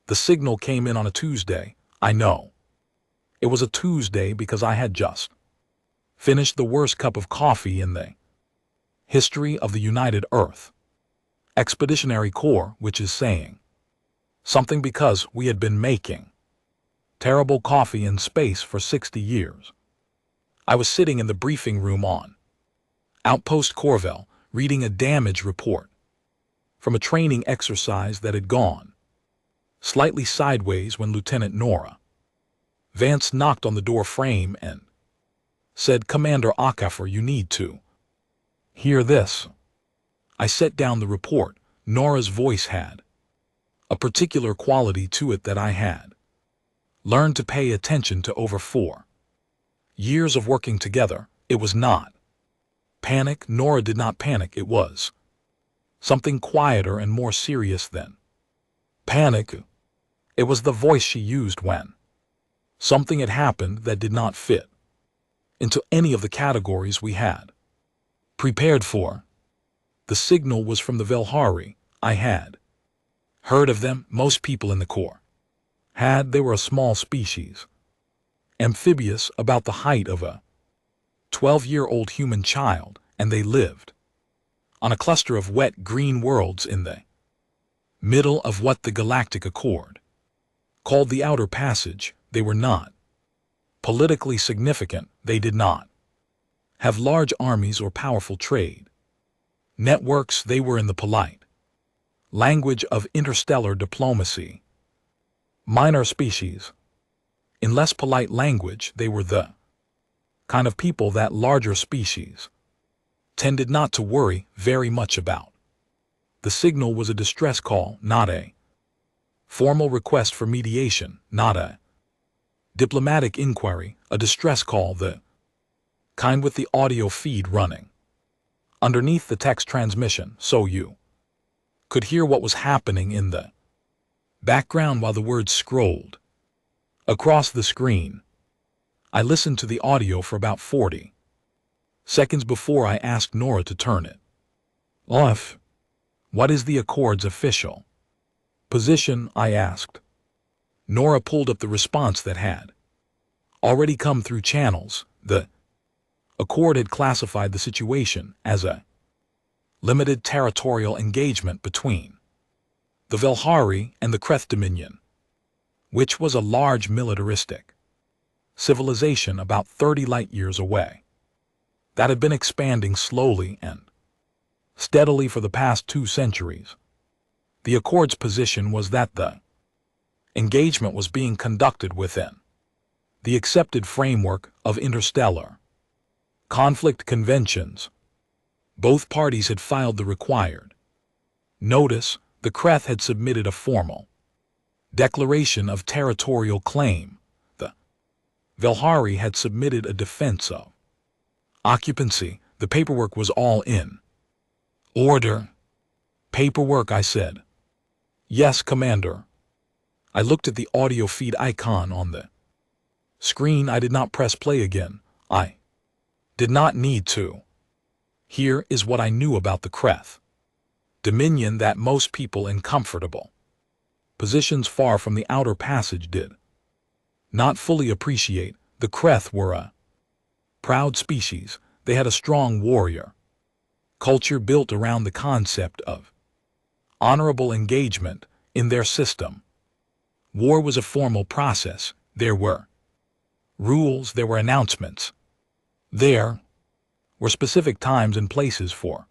The signal came in on a Tuesday, I know. It was a Tuesday because I had just finished the worst cup of coffee in the history of the United Earth Expeditionary Corps, which is saying something because we had been making terrible coffee in space for 60 years. I was sitting in the briefing room on Outpost Corvell, reading a damage report from a training exercise that had gone slightly sideways when Lieutenant Nora Vance knocked on the door frame and said, "Commander Okafor, you need to hear this." I set down the report. Nora's voice had a particular quality to it that I had learned to pay attention to over 4 years of working together. It was not panic. Nora did not panic. It was something quieter and more serious than panic. It was the voice she used when something had happened that did not fit into any of the categories we had prepared for. The signal was from the Velhari. I had heard of them. Most people in the Corps had. They were a small species, amphibious, about the height of a 12-year-old human child, and they lived on a cluster of wet green worlds in the middle of what the Galactic Accord called the Outer Passage. They were not politically significant. They did not have large armies or powerful trade networks. They were in the polite language of interstellar diplomacy. Minor species. In less polite language, they were the kind of people that larger species tended not to worry very much about. The signal was a distress call, not a formal request for mediation, not a diplomatic inquiry, a distress call, the kind with the audio feed running underneath the text transmission, so you could hear what was happening in the background while the words scrolled across the screen. I listened to the audio for about 40 seconds before I asked Nora to turn it off. "What is the Accord's official position?" I asked. Nora pulled up the response that had already come through channels. The Accord had classified the situation as a limited territorial engagement between the Velhari and the Kreth Dominion, which was a large militaristic civilization about 30 light-years away that had been expanding slowly and steadily for the past 2 centuries. The Accord's position was that the engagement was being conducted within the accepted framework of interstellar conflict conventions. Both parties had filed the required notice. The Kreth had submitted a formal declaration of territorial claim. The Velhari had submitted a defense of occupancy. The paperwork was all in order. "Paperwork," I said. "Yes, Commander." I looked at the audio feed icon on the screen. I did not press play again. I did not need to. Here is what I knew about the Kreth Dominion that most people in comfortable positions far from the Outer Passage did not fully appreciate. The Kreth were a proud species. They had a strong warrior culture built around the concept of honorable engagement. In their system, war was a formal process. There were rules, there were announcements. There were specific times and places for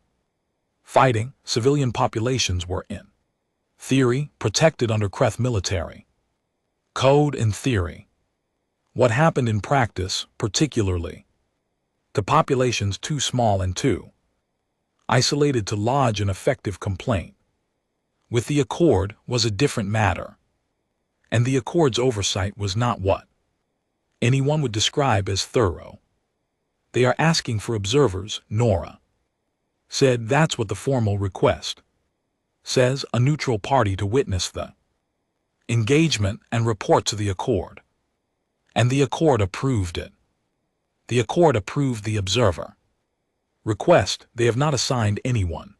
fighting. Civilian populations were, in theory, protected under Kreth military code. In theory, what happened in practice, particularly to populations too small and too isolated to lodge an effective complaint with the Accord, was a different matter. And the Accord's oversight was not what anyone would describe as thorough. "They are asking for observers," Nora said. "That's what the formal request says, a neutral party to witness the engagement and report to the Accord." And the Accord approved it. The Accord approved the observer request. They have not assigned anyone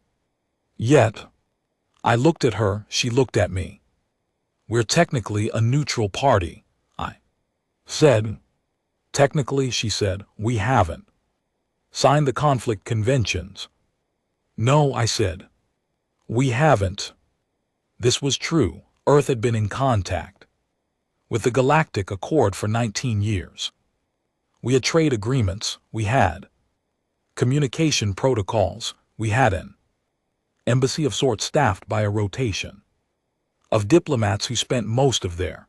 yet. I looked at her, she looked at me. We're technically a neutral party, I said. Technically, she said, we haven't signed the conflict conventions. No, I said. We haven't. This was true. Earth had been in contact with the Galactic Accord for 19 years. We had trade agreements, we had communication protocols, we had an embassy of sorts staffed by a rotation of diplomats who spent most of their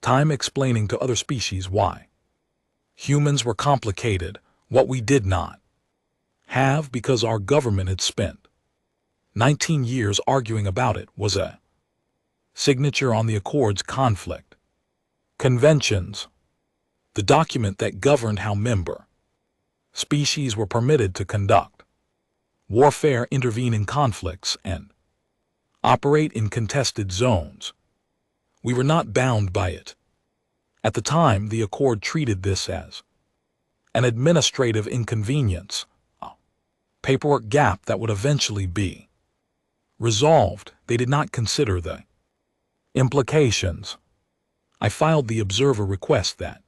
time explaining to other species why humans were complicated, what we did not have because our government had spent 19 years arguing about it was a signature on the Accord's conflict conventions, the document that governed how member species were permitted to conduct warfare, intervene in conflicts, and operate in contested zones. We were not bound by it. At the time, the Accord treated this as an administrative inconvenience, a paperwork gap that would eventually be resolved. They did not consider the implications. I filed the observer request that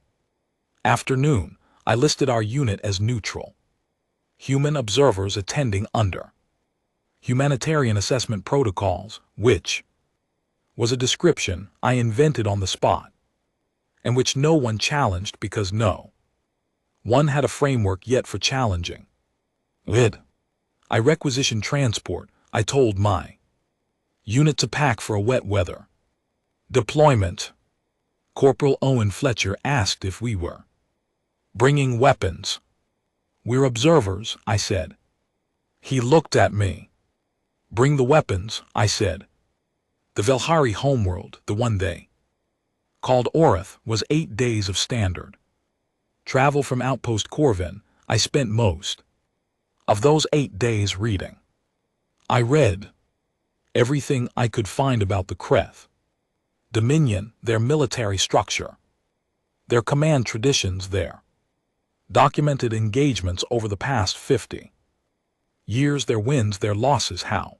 afternoon. I listed our unit as neutral. Human observers attending under humanitarian assessment protocols, which was a description I invented on the spot, and which no one challenged because no one had a framework yet for challenging it. I requisitioned transport. I told my unit to pack for a wet weather deployment. Corporal Owen Fletcher asked if we were bringing weapons. We're observers, I said. He looked at me. Bring the weapons, I said. The Velhari homeworld, the one they called Orith, was 8 days of standard travel from Outpost Corvin. I spent most of those 8 days reading. I read everything I could find about the Kreth Dominion, their military structure, their command traditions, their documented engagements over the past 50 years, their wins, their losses, how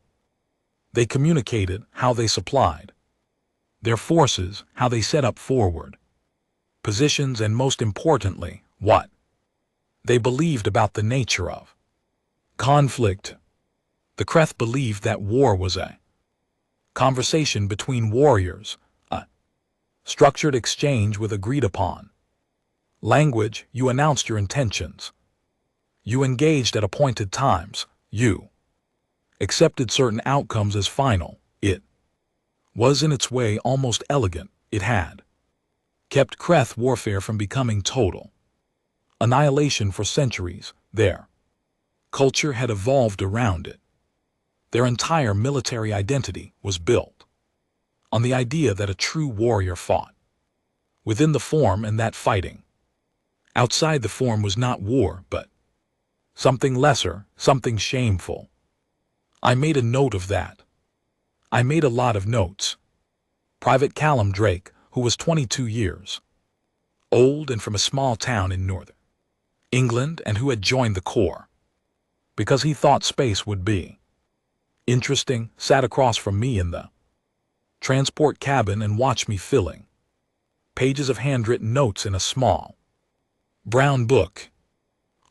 they communicated, how they supplied their forces, how they set up forward positions, and most importantly, what they believed about the nature of conflict. The Kreth believed that war was a conversation between warriors, a structured exchange with agreed-upon language. You announced your intentions. You engaged at appointed times. You accepted certain outcomes as final. It was in its way almost elegant. It had kept Kreth warfare from becoming total annihilation for centuries. Their culture had evolved around it. Their entire military identity was built on the idea that a true warrior fought within the form, and that fighting outside the form was not war, but something lesser, something shameful. I made a note of that. I made a lot of notes. Private Callum Drake, who was 22 years old and from a small town in northern England, and who had joined the Corps because he thought space would be interesting, sat across from me in the transport cabin and watched me filling pages of handwritten notes in a small brown book.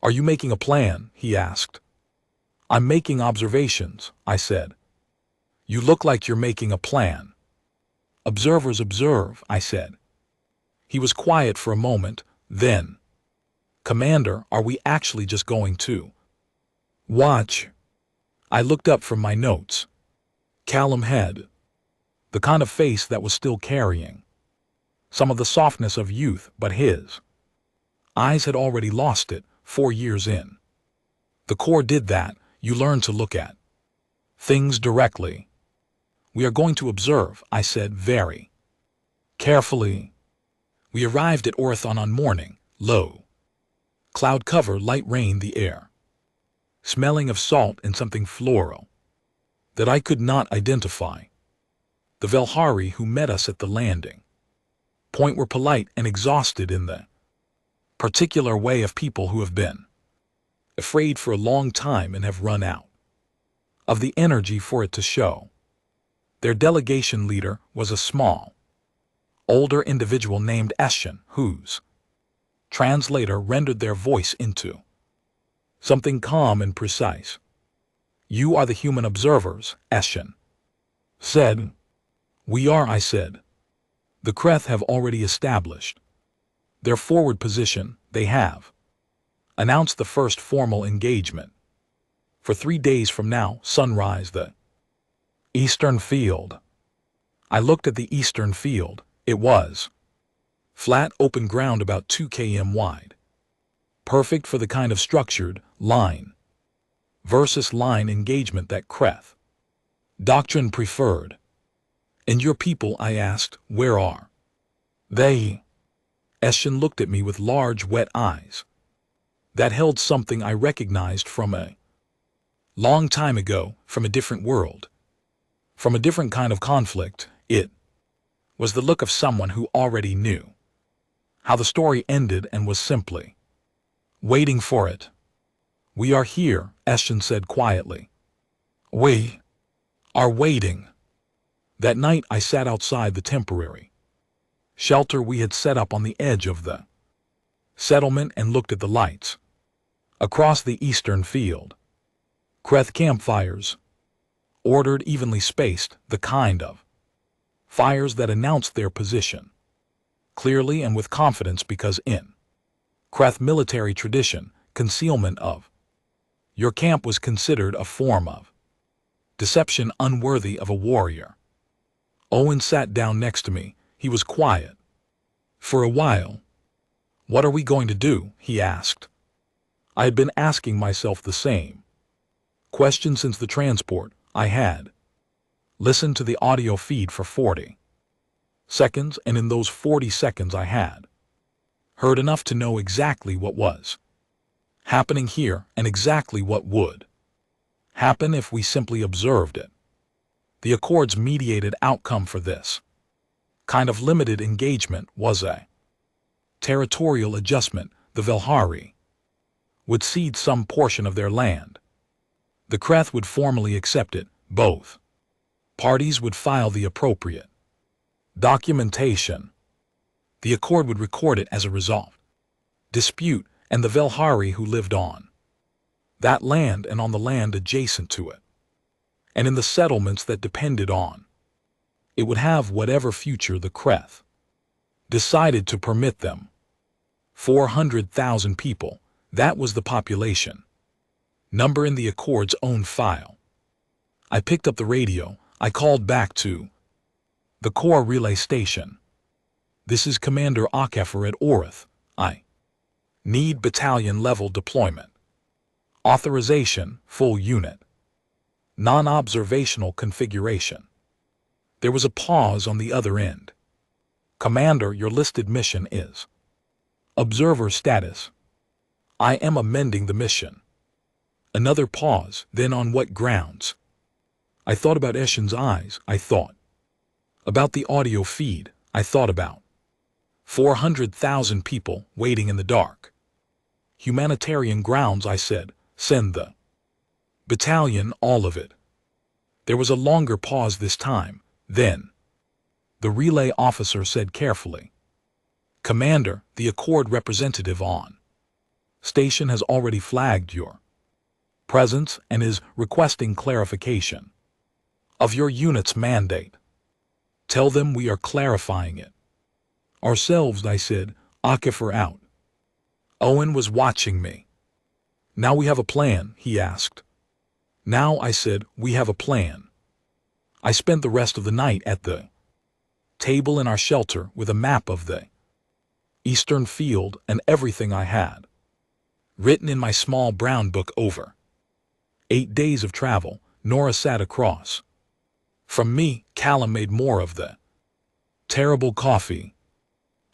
Are you making a plan? He asked. I'm making observations, I said. You look like you're making a plan. Observers observe, I said. He was quiet for a moment, then, Commander, are we actually just going to watch? I looked up from my notes. Callum had the kind of face that was still carrying some of the softness of youth, but his eyes had already lost it 4 years in. The Corps did that. You learn to look at things directly. We are going to observe, I said very carefully. We arrived at Orthon on morning, low cloud cover, light rain, the air smelling of salt and something floral that I could not identify. The Velhari who met us at the landing point were polite and exhausted in the particular way of people who have been afraid for a long time and have run out of the energy for it to show. Their delegation leader was a small, older individual named Eshin, whose translator rendered their voice into something calm and precise. "You are the human observers," Eshin said. "We are," I said. "The Kreth have already established their forward position. They have announced the first formal engagement for 3 days from now, sunrise, the eastern field." I looked at the eastern field. It was flat, open ground about 2 km wide, perfect for the kind of structured line versus line engagement that Kreth doctrine preferred. "And your people," I asked, "where are they?" Eshin looked at me with large, wet eyes that held something I recognized from a long time ago, from a different world, from a different kind of conflict. It was the look of someone who already knew how the story ended and was simply waiting for it. "We are here," Eshin said quietly. "We are waiting." That night I sat outside the temporary shelter we had set up on the edge of the settlement and looked at the lights across the eastern field. Kreth campfires, ordered, evenly spaced, the kind of fires that announced their position clearly and with confidence, because in Kreth military tradition, concealment of your camp was considered a form of deception unworthy of a warrior. Owen sat down next to me. He was quiet for a while. "What are we going to do?" he asked. I had been asking myself the same question since the transport. I had listened to the audio feed for 40 seconds, and in those 40 seconds I had heard enough to know exactly what was happening here and exactly what would happen if we simply observed it. The Accord's mediated outcome for this kind of limited engagement was a territorial adjustment. The Velhari would cede some portion of their land. The Kreth would formally accept it. Both parties would file the appropriate documentation. The Accord would record it as a resolved dispute, and the Velhari who lived on that land and on the land adjacent to it, and in the settlements that depended on it, would have whatever future the Kreth decided to permit them. 400,000 people, that was the population number in the Accord's own file. I picked up the radio. I called back to the Corps relay station. "This is Commander HFY at Orith. I need battalion-level deployment. Authorization, full unit. Non-observational configuration." There was a pause on the other end. "Commander, your listed mission is observer status." "I am amending the mission." Another pause. "Then on what grounds?" I thought about Eshin's eyes. I thought about the audio feed. I thought about 400,000 people waiting in the dark. "Humanitarian grounds," I said. "Send the battalion, all of it." There was a longer pause this time. Then the relay officer said carefully, "Commander, the Accord representative on station has already flagged your presence and is requesting clarification of your unit's mandate. Tell them we are clarifying it ourselves." I said. "HFY out." Owen was watching me. "Now we have a plan?" he asked. "Now," I said, "we have a plan." I spent the rest of the night at the table in our shelter with a map of the eastern field and everything I had written in my small brown book. Over 8 days of travel, Nora sat across from me. Callum made more of the terrible coffee.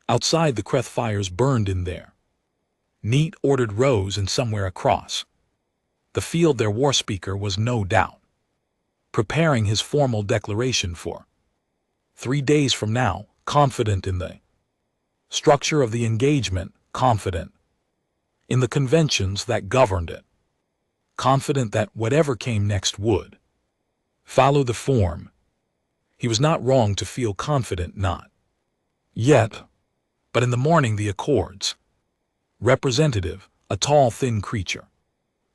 Outside, the Kreth fires burned in their neat, ordered rows, and somewhere across the field their war speaker was no doubt preparing his formal declaration for 3 days from now, confident in the structure of the engagement, confident in the conventions that governed it, confident that whatever came next would follow the form He was not wrong to feel confident, not yet. But in the morning the Accords representative, a tall, thin creature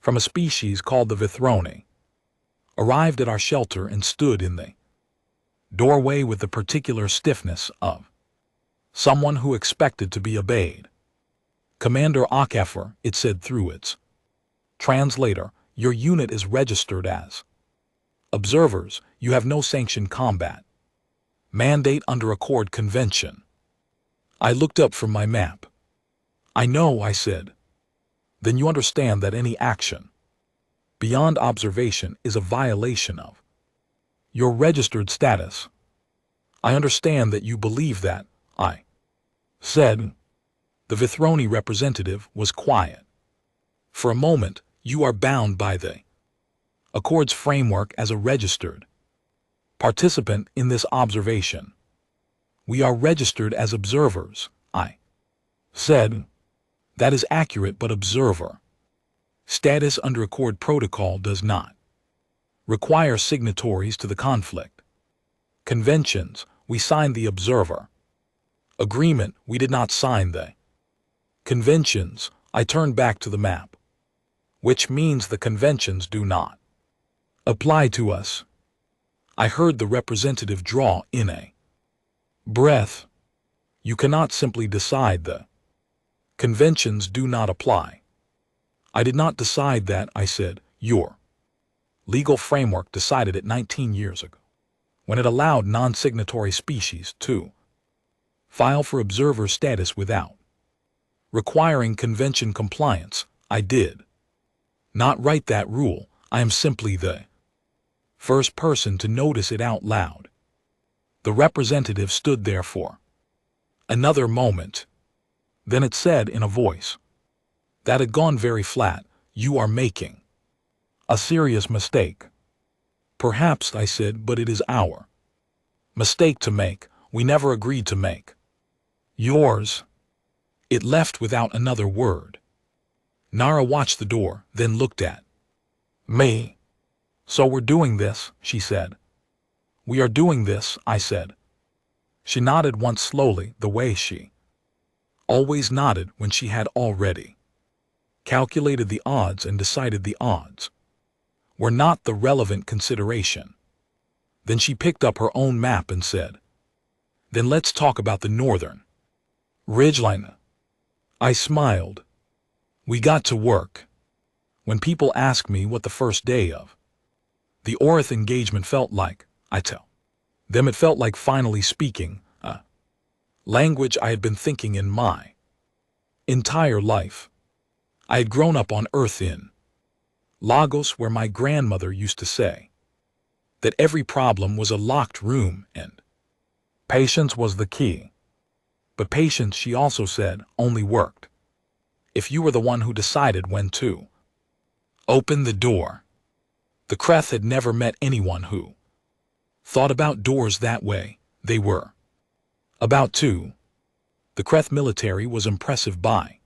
from a species called the Vithrone, arrived at our shelter and stood in the doorway with the particular stiffness of someone who expected to be obeyed. Commander HFY, it said through its translator, your unit is registered as observers. You have no sanctioned combat mandate under Accord Convention. I looked up from my map. I know, I said. Then you understand that any action beyond observation is a violation of your registered status. I understand that you believe that, I said. The Vithrone representative was quiet. For a moment, you are bound by the Accord's framework as a registered participant in this observation. We are registered as observers, I said. That is accurate, but observer status under Accord protocol does not require signatories to the conflict conventions. We signed the observer agreement. We did not sign the conventions. I turned back to the map, which means the conventions do not apply to us. I heard the representative draw in a breath. You cannot simply decide the conventions do not apply. I did not decide that, I said. Your legal framework decided it 19 years ago, when it allowed non-signatory species to file for observer status without requiring convention compliance. I did not write that rule. I am simply the first person to notice it out loud. The representative stood there for another moment. Then it said in a voice that had gone very flat, you are making a serious mistake. Perhaps, I said, but it is our mistake to make. We never agreed to make yours. It left without another word. Nara watched the door, then looked at me. So we're doing this, she said. We are doing this, I said. She nodded once slowly, the way she always nodded when she had already calculated the odds and decided the odds were not the relevant consideration. Then she picked up her own map and said, then let's talk about the northern ridgeline. I smiled. We got to work. When people ask me what the first day of the Orith engagement felt like, I tell them it felt like finally speaking a language I had been thinking in my entire life. I had grown up on Earth in Lagos, where my grandmother used to say that every problem was a locked room and patience was the key. But patience, she also said, only worked if you were the one who decided when to open the door. The Kreth had never met anyone who thought about doors that way. They were about to. The Kreth military was impressive by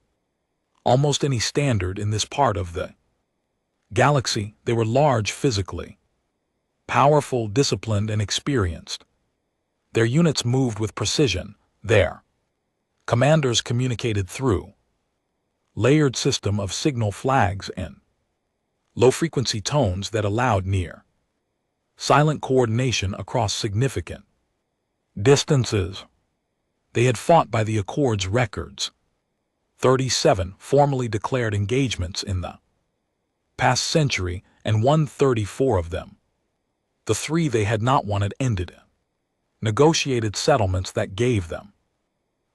almost any standard in this part of the galaxy. They were large physically, powerful, disciplined, and experienced. Their units moved with precision. Their commanders communicated through layered system of signal flags and low-frequency tones that allowed near silent coordination across significant distances. They had fought by the Accord's records 37 formally declared engagements in the past century and won 34 of them. The 3 they had not won had ended in negotiated settlements that gave them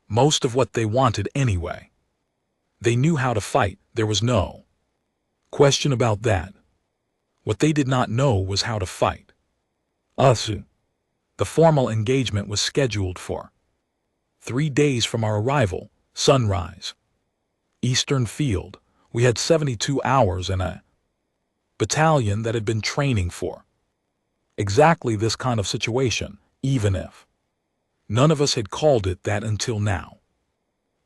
most of what they wanted anyway. They knew how to fight. There was no question about that. What they did not know was how to fight us. The formal engagement was scheduled for 3 days from our arrival, sunrise. Eastern Field. We had 72 hours and a battalion that had been training for exactly this kind of situation, even if none of us had called it that until now.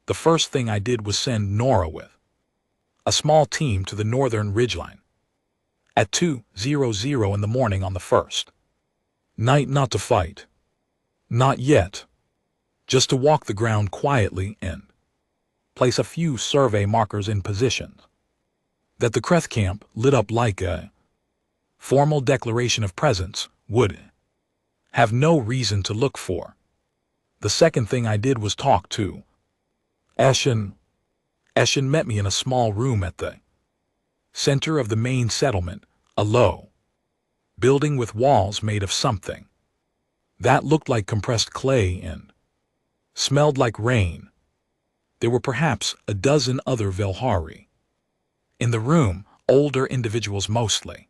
The first thing I did was send Nora with a small team to the northern ridgeline at 2:00 in the morning on the first night, not to fight, Not yet. Just to walk the ground quietly and place a few survey markers in positions. That the Kreth camp lit up like a formal declaration of presence would have no reason to look for. The second thing I did was talk to Eshin. Eshin met me in a small room at the center of the main settlement, a low building with walls made of something that looked like compressed clay and smelled like rain. There were perhaps a dozen other Velhari in the room, older individuals mostly.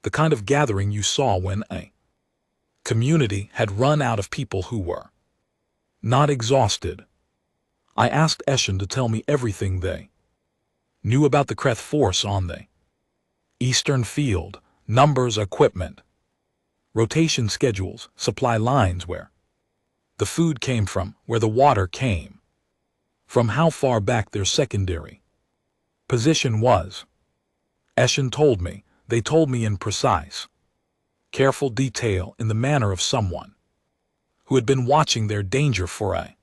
The kind of gathering you saw when a community had run out of people who were not exhausted. I asked Eshin to tell me everything they knew about the Kreth force on the eastern field, numbers, equipment, rotation schedules, supply lines, where the food came from, where the water came from, how far back their secondary position was. Eshin told me. They told me in precise, careful detail, in the manner of someone who had been watching their danger for a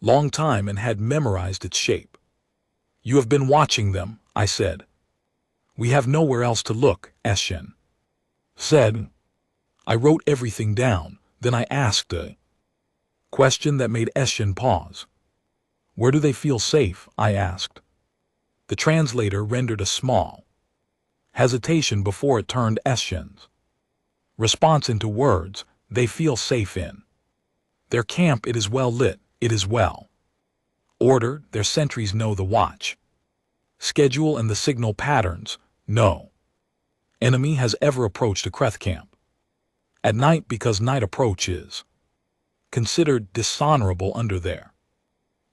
long time and had memorized its shape. You have been watching them, I said. We have nowhere else to look, Eshin said. I wrote everything down, then I asked a question that made Eshin pause. Where do they feel safe? I asked. The translator rendered a small hesitation before it turned Eshin's response into words. They feel safe in their camp. It is well lit, it is well ordered, their sentries know the watch schedule and the signal patterns. No enemy has ever approached a Kreth camp at night because night approach is considered dishonorable under their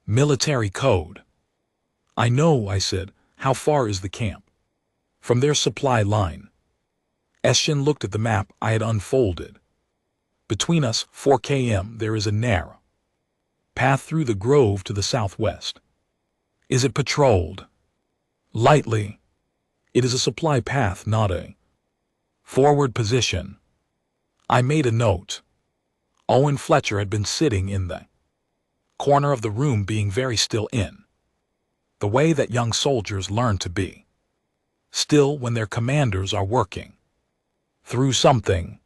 military code. I know, I said. How far is the camp from their supply line? Eshin looked at the map I had unfolded. Between us, 4 km, there is a narrow path through the grove to the southwest. Is it patrolled? Lightly. It is a supply path, not a forward position. I made a note. Owen Fletcher had been sitting in the corner of the room, being very still, in the way that young soldiers learn to be still when their commanders are working through something.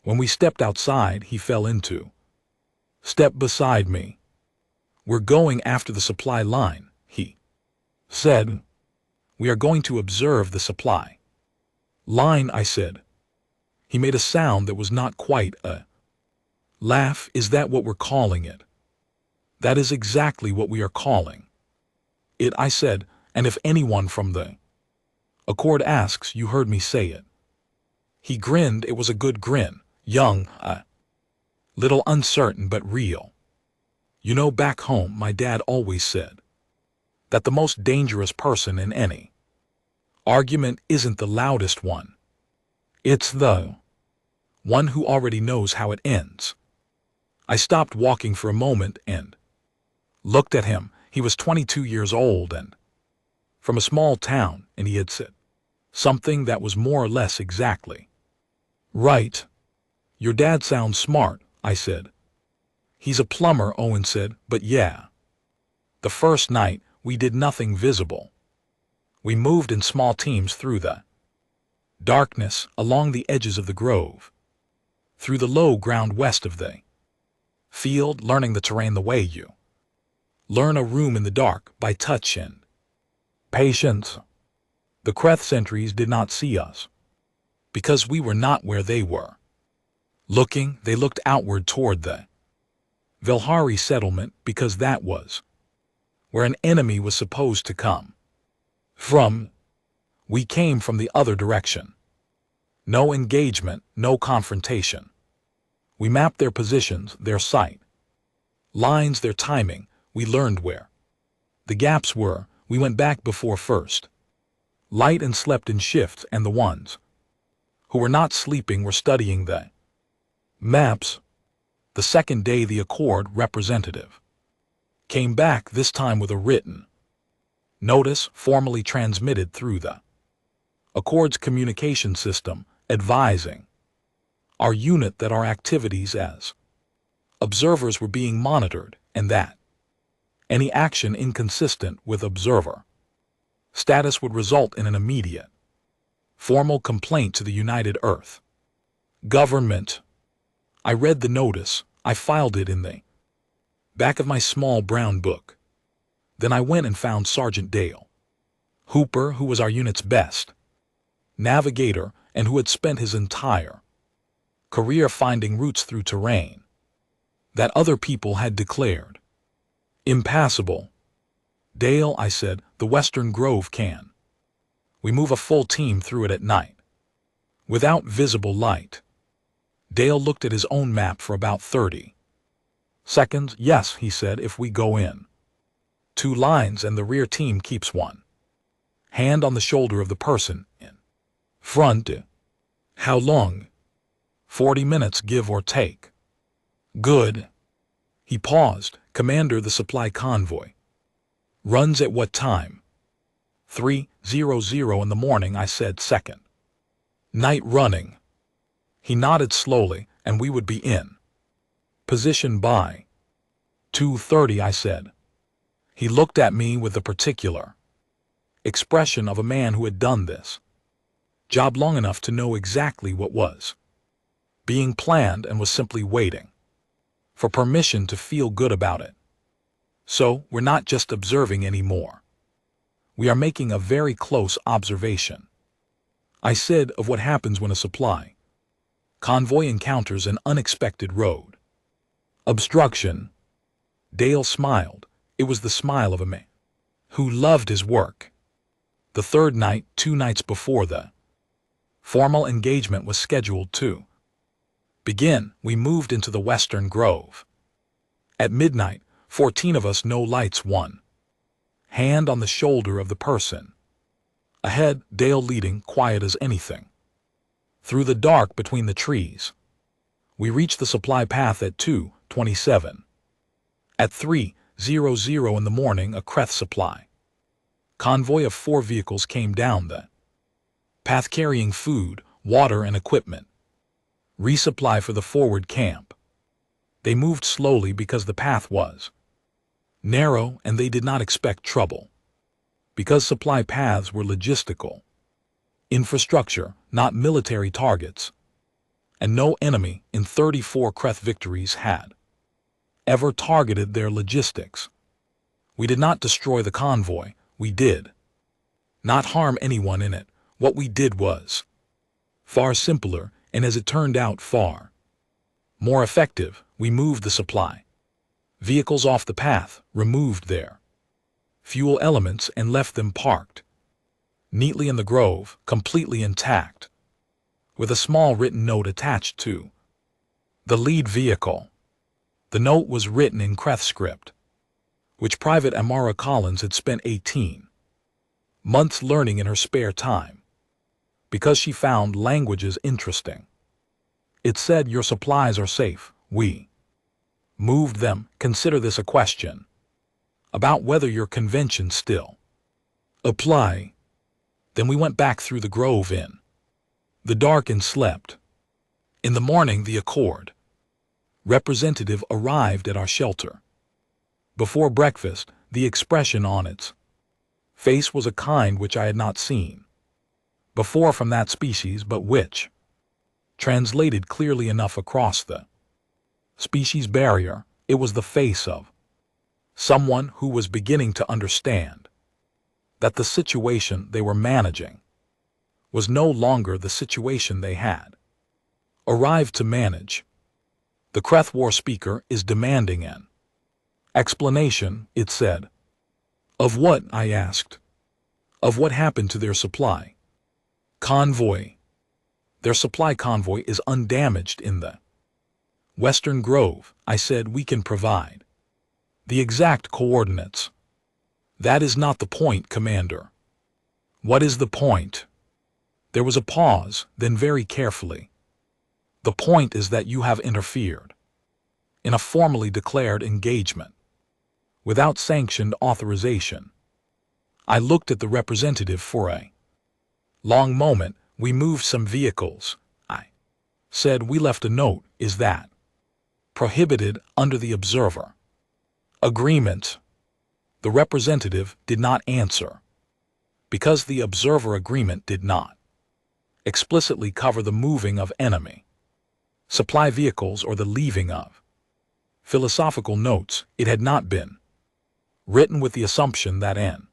When we stepped outside, he fell into step beside me. We're going after the supply line, he said. We are going to observe the supply line, I said. He made a sound that was not quite a laugh. Is that what we're calling it? That is exactly what we are calling it, I said, and if anyone from the Accord asks, you heard me say it. He grinned. It was a good grin, young, a little uncertain but real. You know, back home my dad always said that the most dangerous person in any argument isn't the loudest one. It's the one who already knows how it ends. I stopped walking for a moment and looked at him. He was 22 years old and from a small town, and he had said something that was more or less exactly right. Your dad sounds smart, I said. He's a plumber, Owen said, but yeah. The first night, we did nothing visible. We moved in small teams through the darkness, along the edges of the grove, through the low ground west of the field, learning the terrain the way you learn a room in the dark, by touch and patience. The Kreth sentries did not see us, because we were not where they were looking. They looked outward toward the Velhari settlement, because that was where an enemy was supposed to come from. We came from the other direction. No engagement, no confrontation. We mapped their positions, their sight lines, their timing. We learned where the gaps were. We went back before first light and slept in shifts, and the ones who were not sleeping were studying the maps. The second day, the Accord representative came back, this time with a written notice formally transmitted through the Accord's communication system, advising our unit that our activities as Observers were being monitored, and that any action inconsistent with observer status would result in an immediate, formal complaint to the United Earth Government. I read the notice. I filed it in the back of my small brown book. Then I went and found Sergeant Dale Hooper, who was our unit's best navigator and who had spent his entire career finding routes through terrain that other people had declared impassable. Dale, I said, the Western Grove can. We move a full team through it at night, without visible light. Dale looked at his own map for about 30 seconds. Yes, he said, if we go in 2 lines and the rear team keeps one hand on the shoulder of the person in front. How long? 40 minutes, give or take. Good. He paused. Commander, the supply convoy runs at what time? 3:00 in the morning, I said. Second night running. He nodded slowly, and we would be in position by 2:30, I said. He looked at me with the particular expression of a man who had done this job long enough to know exactly what was being planned and was simply waiting for permission to feel good about it. So, we're not just observing anymore. We are making a very close observation, I said, of what happens when a supply convoy encounters an unexpected road obstruction. Dale smiled. It was the smile of a man who loved his work. The third night, 2 nights before the formal engagement was scheduled to begin, we moved into the Western Grove. At midnight, 14 of us, no lights, one hand on the shoulder of the person ahead, Dale leading, quiet as anything. Through the dark between the trees, we reached the supply path at 2:27. At 3:00 in the morning, a Kreth supply convoy of 4 vehicles came down the path carrying food, water, and equipment. Resupply for the forward camp. They moved slowly because the path was narrow and they did not expect trouble, because supply paths were logistical infrastructure, not military targets, and no enemy in 34 Kreth victories had ever targeted their logistics. We did not destroy the convoy. We did not harm anyone in it. What we did was far simpler, and as it turned out, far more effective. We moved the supply vehicles off the path, removed their fuel elements, and left them parked neatly in the grove, completely intact, with a small written note attached to the lead vehicle. The note was written in Kreth script, which Private Amara Collins had spent 18 months learning in her spare time, because she found languages interesting. It said, "Your supplies are safe. We moved them. Consider this a question about whether your conventions still apply." Then we went back through the grove in the dark and slept. In the morning, the Accord representative arrived at our shelter. Before breakfast, the expression on its face was a kind which I had not seen before from that species, but which translated clearly enough across the species barrier. It was the face of someone who was beginning to understand that the situation they were managing was no longer the situation they had arrived to manage. The Kreth war speaker is demanding an explanation, it said. Of what? I asked. Of what happened to their supply convoy. Their supply convoy is undamaged in the Western Grove, I said. We can provide the exact coordinates. That is not the point, Commander. What is the point? There was a pause, then very carefully. The point is that you have interfered in a formally declared engagement without sanctioned authorization. I looked at the representative for a long moment. We moved some vehicles, I said. We left a note. Is that Prohibited under the observer. Agreement. The representative did not answer, because the observer agreement did not explicitly cover the moving of enemy supply vehicles or the leaving of philosophical notes. It had not been written with the assumption that an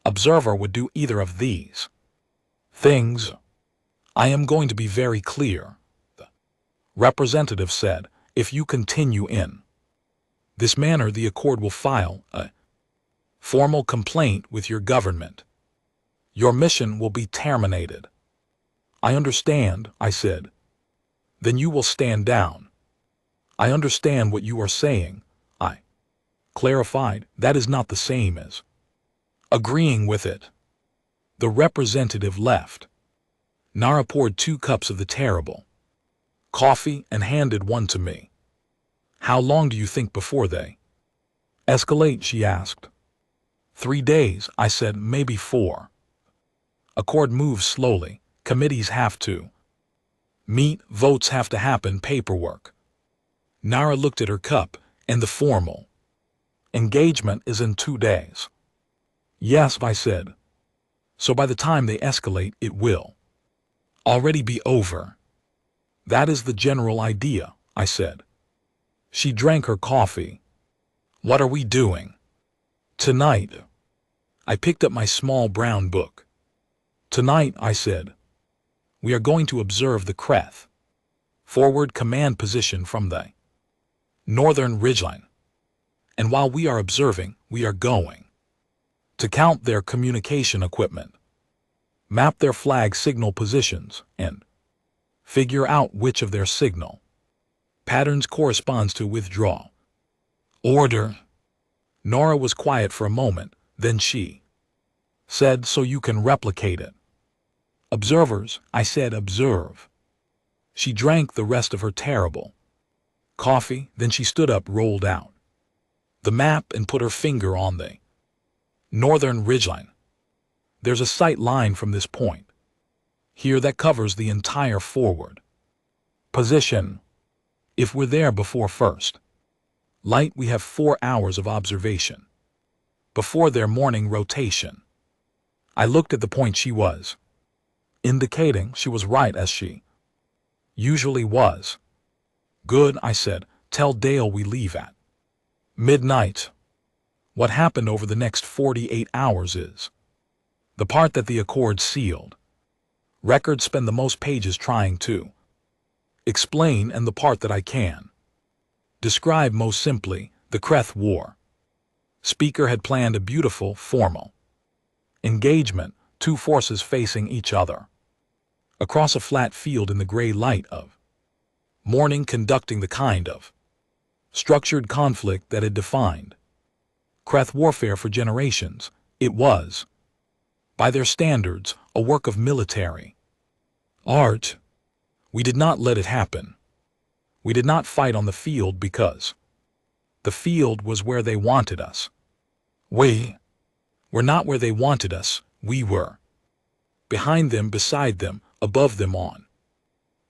observer would do either of these things. I am going to be very clear, the representative said. If you continue in this manner, the Accord will file a formal complaint with your government. Your mission will be terminated. I understand, I said. Then you will stand down. I understand what you are saying, I clarified. That is not the same as agreeing with it. The representative left. Nara poured 2 cups of the terrible coffee and handed one to me. How long do you think before they escalate? She asked. 3 days, I said. Maybe 4. Accord moves slowly. Committees have to meet, votes have to happen, paperwork. Nara looked at her cup. And the formal engagement is in 2 days. Yes, I said. So by the time they escalate, it will already be over. That is the general idea, I said. She drank her coffee. What are we doing tonight? I picked up my small brown book. Tonight, I said, we are going to observe the Kreth forward command position from the northern ridgeline. And while we are observing, we are going to count their communication equipment, map their flag signal positions, and figure out which of their signal patterns corresponds to withdraw order. Nora was quiet for a moment, then she said, so you can replicate it. Observers, I said. Observe. She drank the rest of her terrible coffee, then she stood up, rolled out the map, and put her finger on the northern ridgeline. There's a sight line from this point here that covers the entire forward position. If we're there before first light, we have 4 hours of observation before their morning rotation. I looked at the point she was indicating. She was right, as she usually was. Good, I said. Tell Dale we leave at midnight. What happened over the next 48 hours is the part that the Accord sealed records spend the most pages trying to explain, and the part that I can describe most simply. The Kreth War. Speaker had planned a beautiful, formal engagement, 2 forces facing each other across a flat field in the gray light of morning, conducting the kind of structured conflict that had defined Kreth warfare for generations. It was, by their standards, a work of military art. We did not let it happen. We did not fight on the field because the field was where they wanted us. We were not where they wanted us. We were behind them, beside them, above them, on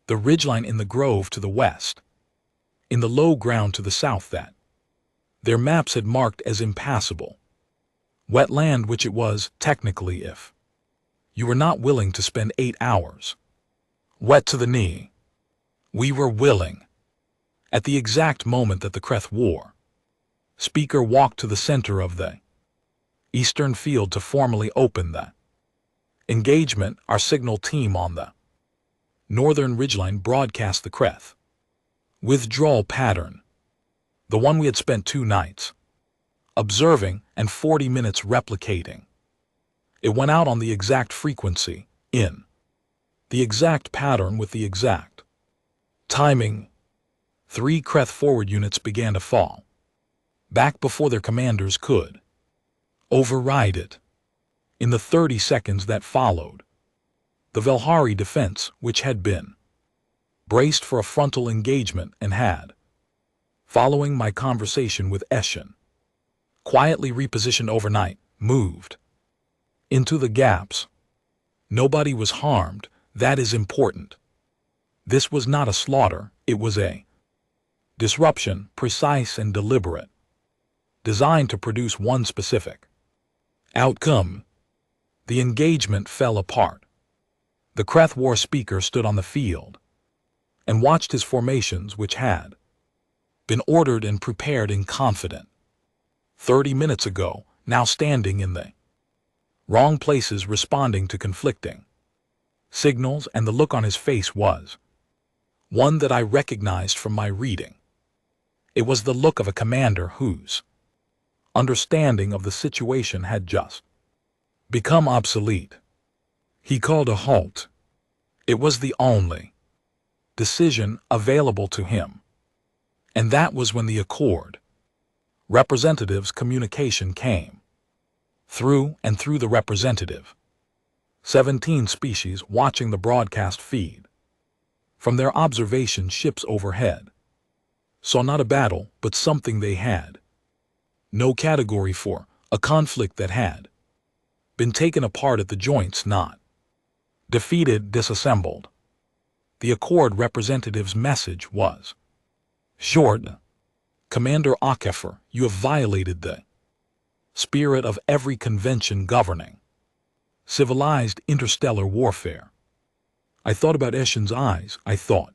the ridgeline, in the grove to the west, in the low ground to the south that their maps had marked as impassable wet land, which it was technically if you were not willing to spend 8 hours wet to the knee. We were willing. At the exact moment that the Kreth War Speaker walked to the center of the eastern field to formally open the engagement, our signal team on the northern ridgeline broadcast the Kreth withdrawal pattern, the one we had spent 2 nights observing and 40 minutes replicating. It went out on the exact frequency, in the exact pattern, with the exact timing. 3 Kreth forward units began to fall back before their commanders could override it. In the 30 seconds that followed, the Velhari defense, which had been braced for a frontal engagement and had, following my conversation with Eshin, quietly repositioned overnight, moved into the gaps. Nobody was harmed. That is important. This was not a slaughter. It was a Disruption, precise and deliberate, designed to produce one specific outcome. The engagement fell apart. The Kreth War speaker stood on the field and watched his formations, which had been ordered and prepared in confident 30 minutes ago, now standing in the wrong places, responding to conflicting signals, and the look on his face was one that I recognized from my reading. It was the look of a commander whose understanding of the situation had just become obsolete. He called a halt. It was the only decision available to him. And that was when the Accord representative's communication came through, and through the representative, 17 species watching the broadcast feed from their observation ships overhead saw not a battle, but something they had no category for, a conflict that had been taken apart at the joints, not defeated, disassembled. The Accord representative's message was short. Commander HFY, you have violated the spirit of every convention governing civilized interstellar warfare. I thought about Eshen's eyes. I thought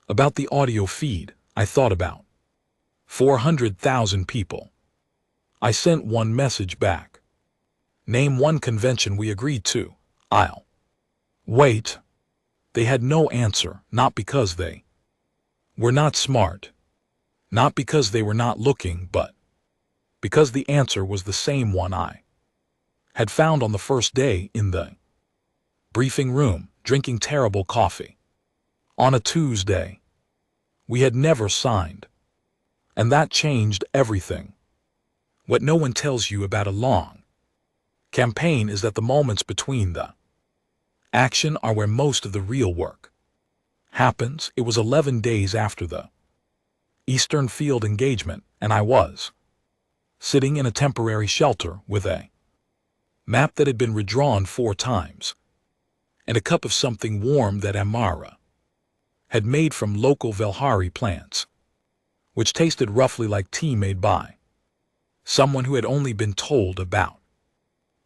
about the audio feed. I thought about 400,000 people. I sent one message back. Name one convention we agreed to. I'll wait. They had no answer, not because they were not smart, not because they were not looking, but because the answer was the same one I had found on the first day in the briefing room, drinking terrible coffee on a Tuesday. We had never signed, and that changed everything. What no one tells you about a long campaign is that the moments between the action are where most of the real work happens. It was 11 days after the Eastern Field engagement, and I was sitting in a temporary shelter with a map that had been redrawn 4 times and a cup of something warm that Amara had made from local Velhari plants, which tasted roughly like tea made by someone who had only been told about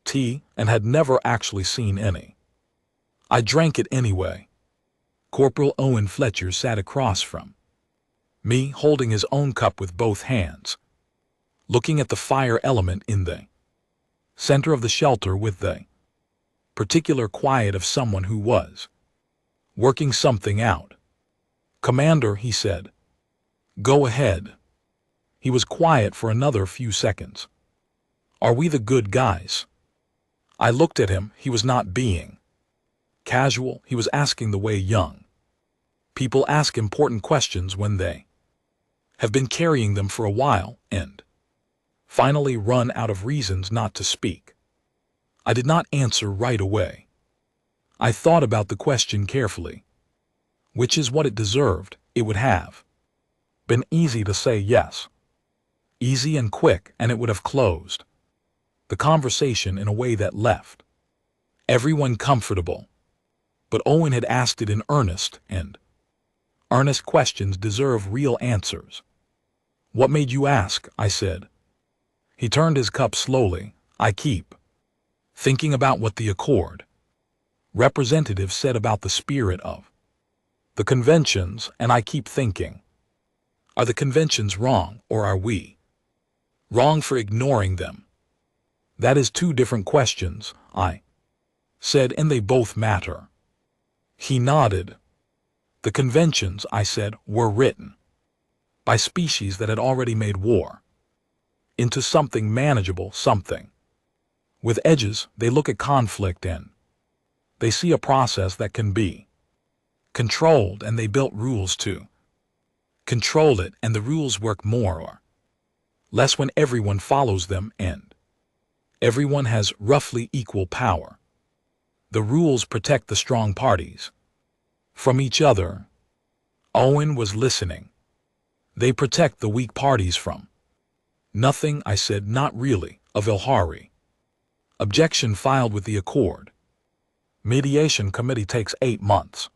tea and had never actually seen any. I drank it anyway. Corporal Owen Fletcher sat across from me, holding his own cup with both hands, looking at the fire element in the center of the shelter with the particular quiet of someone who was working something out. Commander, he said, go ahead. He was quiet for another few seconds. Are we the good guys? I looked at him. He was not being casual. He was asking the way young people ask important questions when they have been carrying them for a while and finally run out of reasons not to speak. I did not answer right away. I thought about the question carefully, which is what it deserved. It would have been easy to say yes, easy and quick, and it would have closed the conversation in a way that left everyone comfortable. But Owen had asked it in earnest, and earnest questions deserve real answers. What made you ask? I said. He turned his cup slowly. I keep thinking about what the Accord representative said about the spirit of the conventions, and I keep thinking, are the conventions wrong, or are we wrong for ignoring them? That is 2 different questions, I said, and they both matter. He nodded. The conventions, I said, were written by species that had already made war into something manageable, something with edges. They look at conflict and they see a process that can be controlled, and they built rules to control it, and the rules work more or less when everyone follows them and everyone has roughly equal power. The rules protect the strong parties from each other. Owen was listening. They protect the weak parties from nothing. I said, not really, a Velhari objection filed with the Accord mediation committee takes 8 months.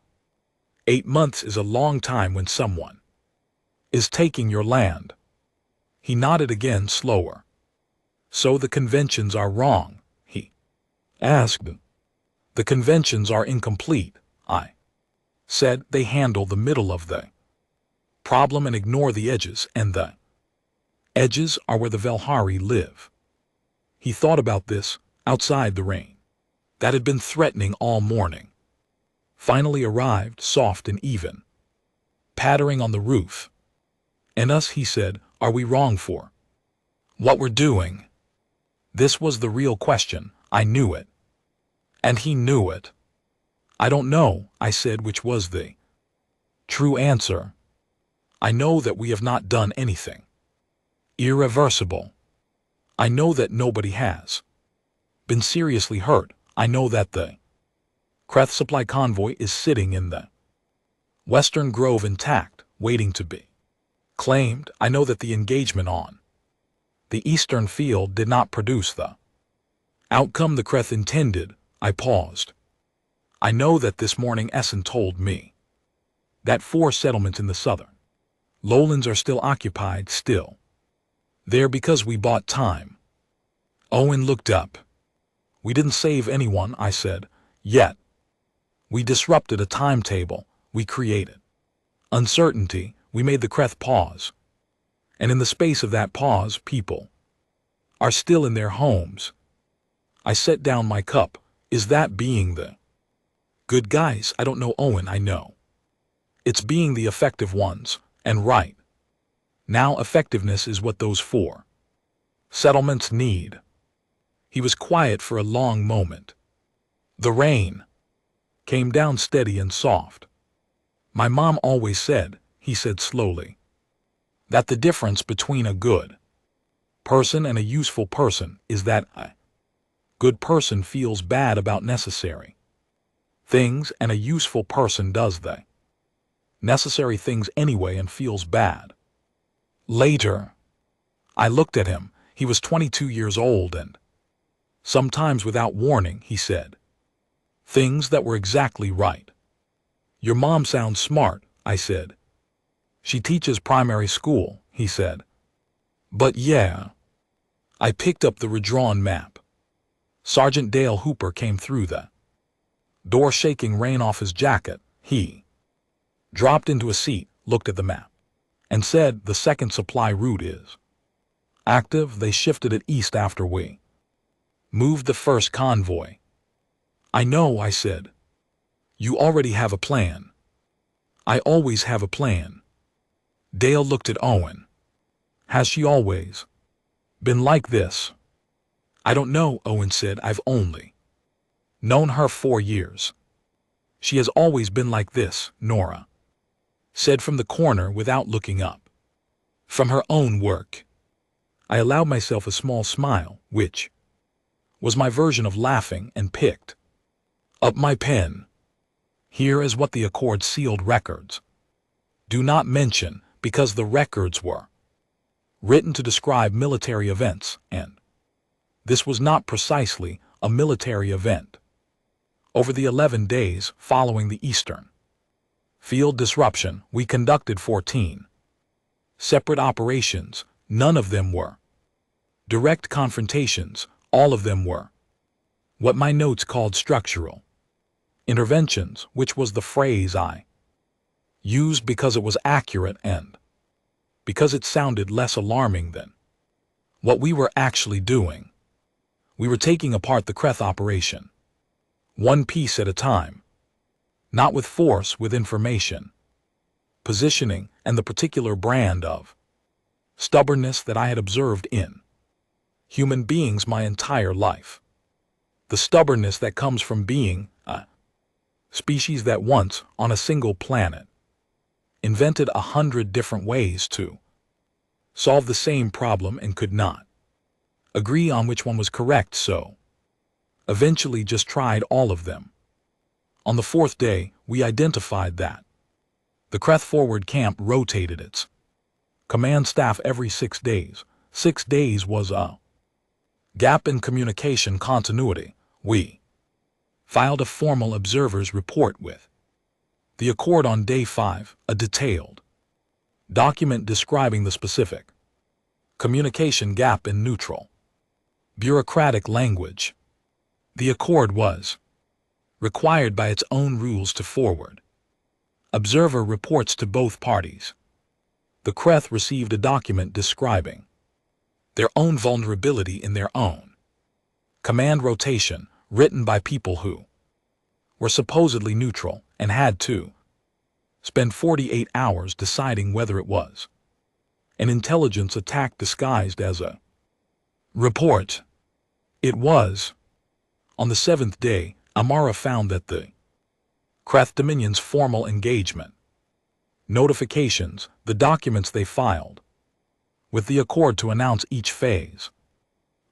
8 months is a long time when someone is taking your land. He nodded again, slower. So the conventions are wrong, he asked. The conventions are incomplete, I said. They handle the middle of the problem and ignore the edges, and the edges are where the Velhari live. He thought about this, outside the rain that had been threatening all morning finally arrived, soft and even, pattering on the roof. And us, he said, are we wrong for what we're doing? This was the real question. I knew it. And he knew it. I don't know, I said, which was the true answer. I know that we have not done anything irreversible. I know that nobody has been seriously hurt. I know that the Kreth supply convoy is sitting in the Western Grove intact, waiting to be claimed. I know that the engagement on the Eastern field did not produce the outcome the Kreth intended. I paused. I know that this morning Essen told me that 4 settlements in the southern lowlands are still occupied, still there because we bought time. Owen looked up. We didn't save anyone, I said, yet. We disrupted a timetable. We created uncertainty. We made the Kreth pause. And in the space of that pause, people are still in their homes. I set down my cup. Is that being the good guys? I don't know, Owen, I know. It's being the effective ones, and right now effectiveness is what those 4 settlements need. He was quiet for a long moment. The rain came down steady and soft. My mom always said, he said slowly, that the difference between a good person and a useful person is that a good person feels bad about necessary things, and a useful person does the necessary things anyway and feels bad later. I looked at him. He was 22 years old and, sometimes without warning, he said things that were exactly right. Your mom sounds smart, I said. She teaches primary school, he said. But yeah. I picked up the redrawn map. Sergeant Dale Hooper came through the door, shaking rain off his jacket. He dropped into a seat, looked at the map, and said the second supply route is active. They shifted it east after we moved the first convoy. I know, I said. You already have a plan. I always have a plan. Dale looked at Owen. Has she always been like this? I don't know, Owen said. I've only known her 4 years. She has always been like this, Nora said from the corner without looking up from her own work. I allowed myself a small smile, which was my version of laughing, and picked up my pen. Here is what the Accord sealed records do not mention, because the records were written to describe military events, and this was not precisely a military event. Over the 11 days following the Eastern field disruption, we conducted 14 separate operations. None of them were direct confrontations. All of them were what my notes called structural interventions, which was the phrase I used because it was accurate and because it sounded less alarming than what we were actually doing. We were taking apart the Kreth operation, one piece at a time, not with force, with information, positioning, and the particular brand of stubbornness that I had observed in human beings my entire life. The stubbornness that comes from being a species that once, on a single planet, invented 100 different ways to solve the same problem and could not agree on which one was correct, so eventually just tried all of them. On the 4th day, we identified that the Kreth forward camp rotated its command staff every 6 days. 6 days was a gap in communication continuity. We filed a formal observer's report with the Accord on day 5, a detailed Document describing the specific. Communication gap in neutral. Bureaucratic language. The accord was required by its own rules to forward. Observer reports to both parties. The Creth received a document describing their own vulnerability in their own command rotation, written by people who were supposedly neutral and had to spend 48 hours deciding whether it was an intelligence attack disguised as a report. It was. On the 7th day, Amara found that the Creth Dominion's formal engagement notifications, the documents they filed with the accord to announce each phase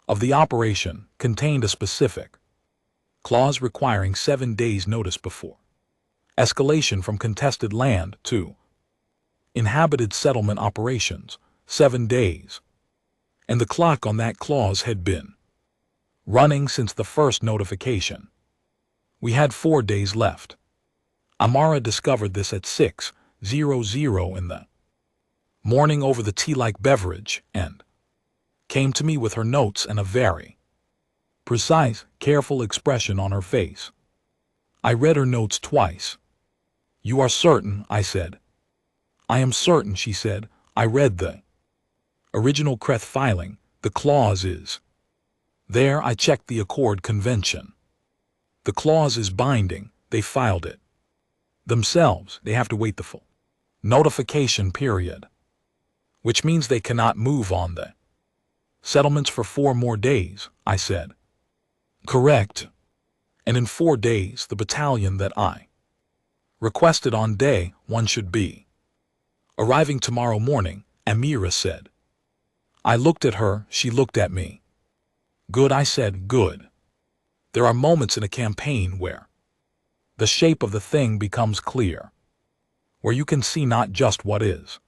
of the operation, contained a specific clause requiring 7 days notice before escalation from contested land to inhabited settlement operations, 7 days. And the clock on that clause had been running since the first notification. We had 4 days left. Amara discovered this at 6:00 in the morning over the tea-like beverage and came to me with her notes and a very precise, careful expression on her face. I read her notes twice. "You are certain?" I said. "I am certain," she said. "I read the original Creth filing. The clause is there." I checked the accord convention. The clause is binding. They filed it themselves. They have to wait the full notification period, which means they cannot move on the settlements for 4 more days, I said. Correct. And in 4 days, the battalion that I requested on day 1 should be arriving tomorrow morning, Amira said. I looked at her, she looked at me. Good, I said, good. There are moments in a campaign where the shape of the thing becomes clear, where you can see not just what is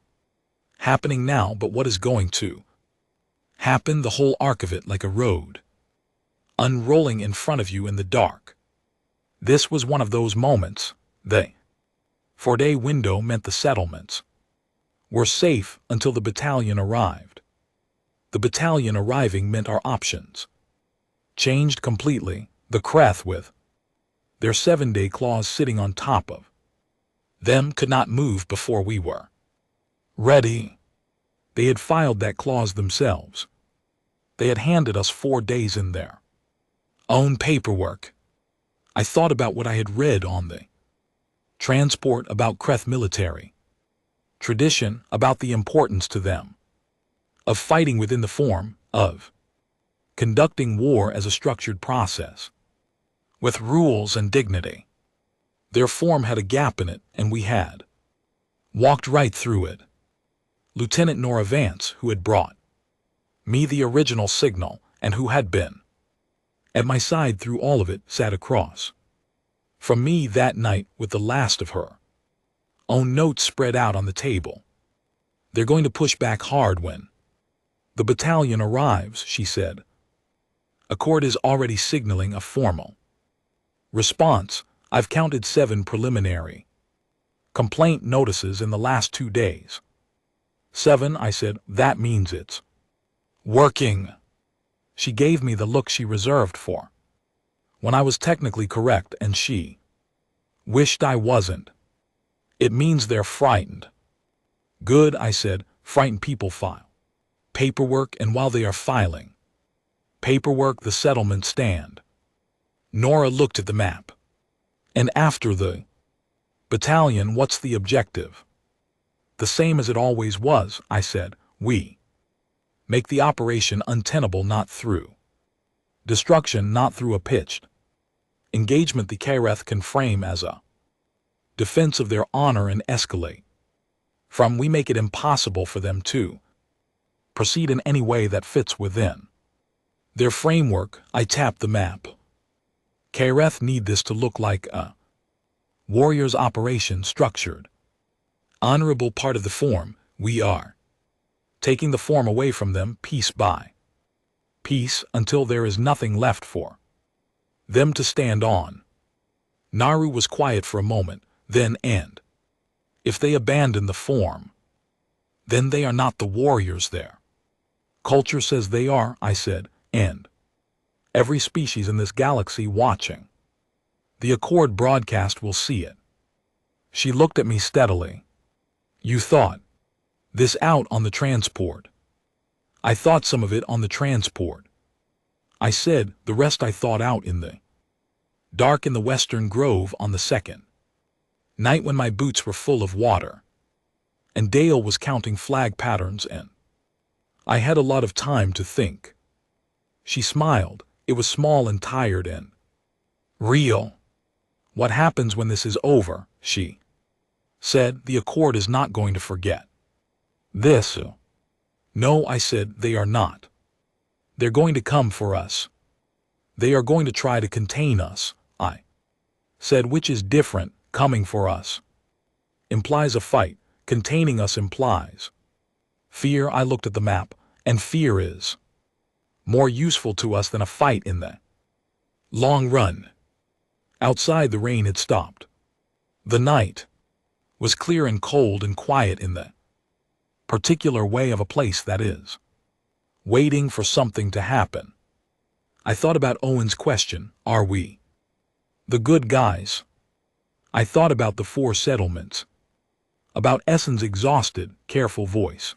happening now, but what is going to happen, the whole arc of it, like a road unrolling in front of you in the dark. This was one of those moments. The 4-day window meant the settlements were safe until the battalion arrived. The battalion arriving meant our options changed completely. The Creth, with their 7-day clause sitting on top of them, could not move before we were ready. They had filed that clause themselves. They had handed us 4 days in their own paperwork. I thought about what I had read on the transport about Creth military tradition, about the importance to them of fighting within the form of conducting war as a structured process with rules and dignity. Their form had a gap in it, and we had walked right through it. Lieutenant Nora Vance, who had brought me the original signal and who had been at my side through all of it, sat across from me that night with the last of her own notes spread out on the table. They're going to push back hard when the battalion arrives, she said. Accord is already signaling a formal response. I've counted 7 preliminary complaint notices in the last 2 days. 7, I said. That means it's working. She gave me the look she reserved for when I was technically correct, and she wished I wasn't. It means they're frightened. Good, I said. Frightened people file paperwork, and while they are filing paperwork, the settlements stand. Nora looked at the map. And after the battalion, what's the objective? The same as it always was, I said. We make the operation untenable, not through destruction, not through a pitched engagement the Creth can frame as a defense of their honor and escalate from. We make it impossible for them to proceed in any way that fits within their framework. I tapped the map. Creth need this to look like a warrior's operation, structured, honorable, part of the form. We are taking the form away from them piece by piece until there is nothing left for them to stand on. Naru was quiet for a moment, then, and if they abandon the form, Then they are not the warriors there. Culture says they are, I said, and every species in this galaxy watching. The Accord broadcast will see it. She looked at me steadily. You thought this out on the transport. I thought some of it on the transport. I said the rest I thought out in the dark in the Western Grove on the second night when my boots were full of water. And Dale was counting flag patterns and I had a lot of time to think. She smiled. It was small and tired and real. What happens when this is over, she said. The Accord is not going to forget this. No, I said, they are not. They're going to come for us. They are going to try to contain us, I said, which is different. Coming for us implies a fight. Containing us implies fear. I looked at the map, and fear is more useful to us than a fight in the long run. Outside, the rain had stopped. The night was clear and cold and quiet in the particular way of a place that is waiting for something to happen. I thought about Owen's question, are we the good guys? I thought about the 4 settlements, about Essen's exhausted, careful voice,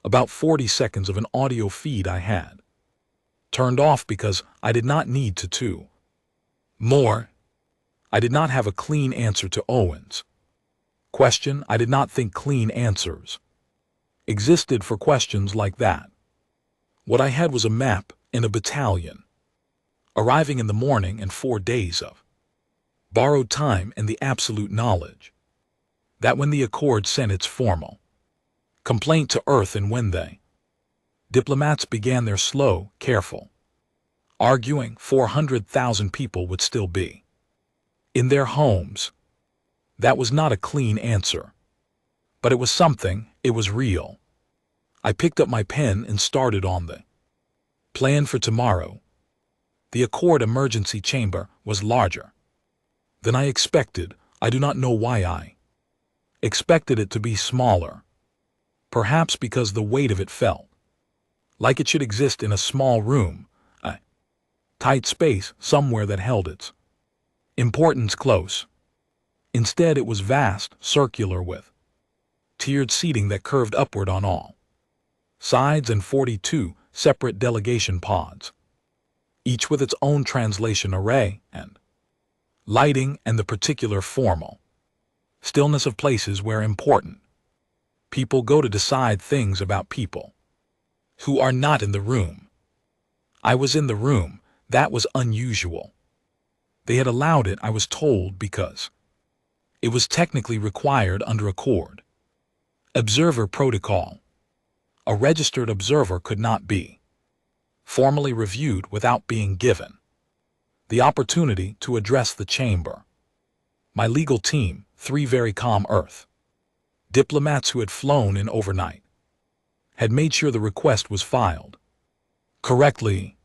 about 40 seconds of an audio feed I had turned off because I did not need to more. I did not have a clean answer to Owen's question. I did not think clean answers existed for questions like that. What I had was a map in a battalion, arriving in the morning and 4 days of borrowed time and the absolute knowledge that when the Accord sent its formal complaint to Earth and when they diplomats began their slow, careful arguing, 400,000 people would still be in their homes. That was not a clean answer, but it was something. It was real. I picked up my pen and started on the plan for tomorrow. The Accord emergency chamber was larger than I expected. I do not know why I expected it to be smaller. Perhaps because the weight of it felt like it should exist in a small room, a tight space somewhere that held its importance close. Instead, it was vast, circular, with tiered seating that curved upward on all sides and 42 separate delegation pods, each with its own translation array and lighting and the particular formal stillness of places where important people go to decide things about people who are not in the room. I was in the room. That was unusual. They had allowed it, I was told, because it was technically required under Accord observer protocol. A registered observer could not be formally reviewed without being given the opportunity to address the chamber. My legal team, 3 very calm Earth diplomats who had flown in overnight, had made sure the request was filed correctly.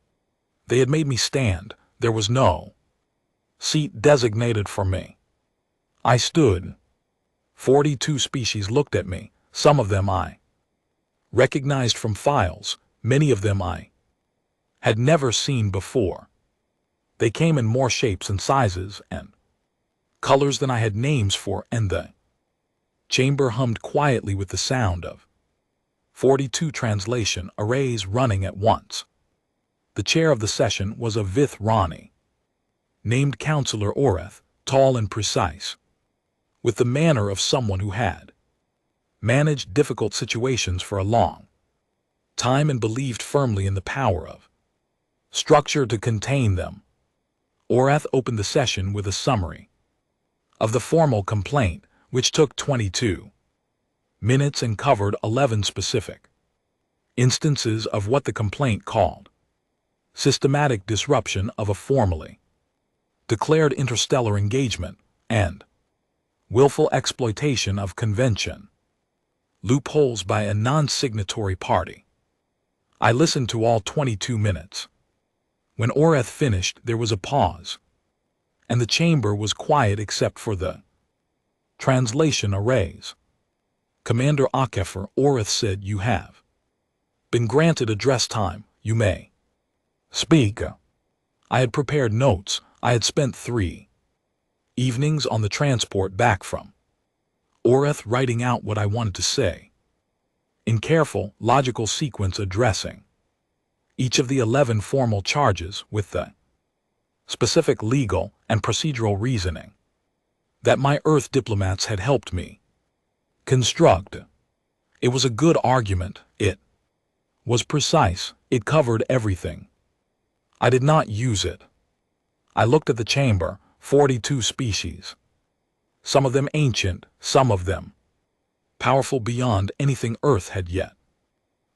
They had made me stand. There was no seat designated for me. I stood. 42 species looked at me. Some of them I recognized from files. Many of them I had never seen before. They came in more shapes and sizes and colors than I had names for, and the chamber hummed quietly with the sound of 42 translation arrays running at once. The chair of the session was a Vith Rani, named Counselor Oreth, tall and precise, with the manner of someone who had managed difficult situations for a long time and believed firmly in the power of structure to contain them. Oreth opened the session with a summary of the formal complaint, which took 22 minutes and covered 11 specific instances of what the complaint called systematic disruption of a formally declared interstellar engagement and willful exploitation of convention loopholes by a non-signatory party. I listened to all 22 minutes. When Oreth finished, there was a pause, and the chamber was quiet except for the translation arrays. Commander Akefer, Orith said, you have been granted address time. You may speak. I had prepared notes. I had spent 3 evenings on the transport back from Orith writing out what I wanted to say, in careful, logical sequence, addressing each of the 11 formal charges with the specific legal and procedural reasoning that my Earth diplomats had helped me construct. It was a good argument. It was precise. It covered everything. I did not use it. I looked at the chamber. 42 species. Some of them ancient, some of them powerful beyond anything Earth had yet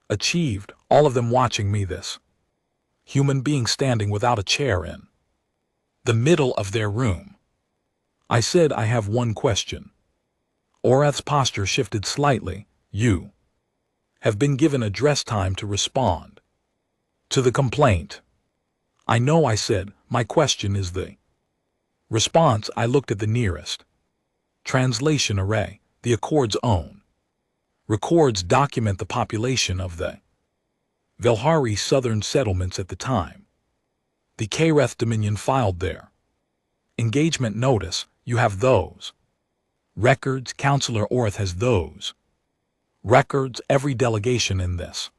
achieved, all of them watching me, this human being standing without a chair in the middle of their room. I said, I have one question. Orith's posture shifted slightly. You have been given address time to respond to the complaint. I know, I said. My question is the response. I looked at the nearest translation array. The Accord's own records document the population of the Velhari southern settlements at the time the Kareth Dominion filed their engagement notice. You have those records. Counselor Orith has those records. Every delegation in this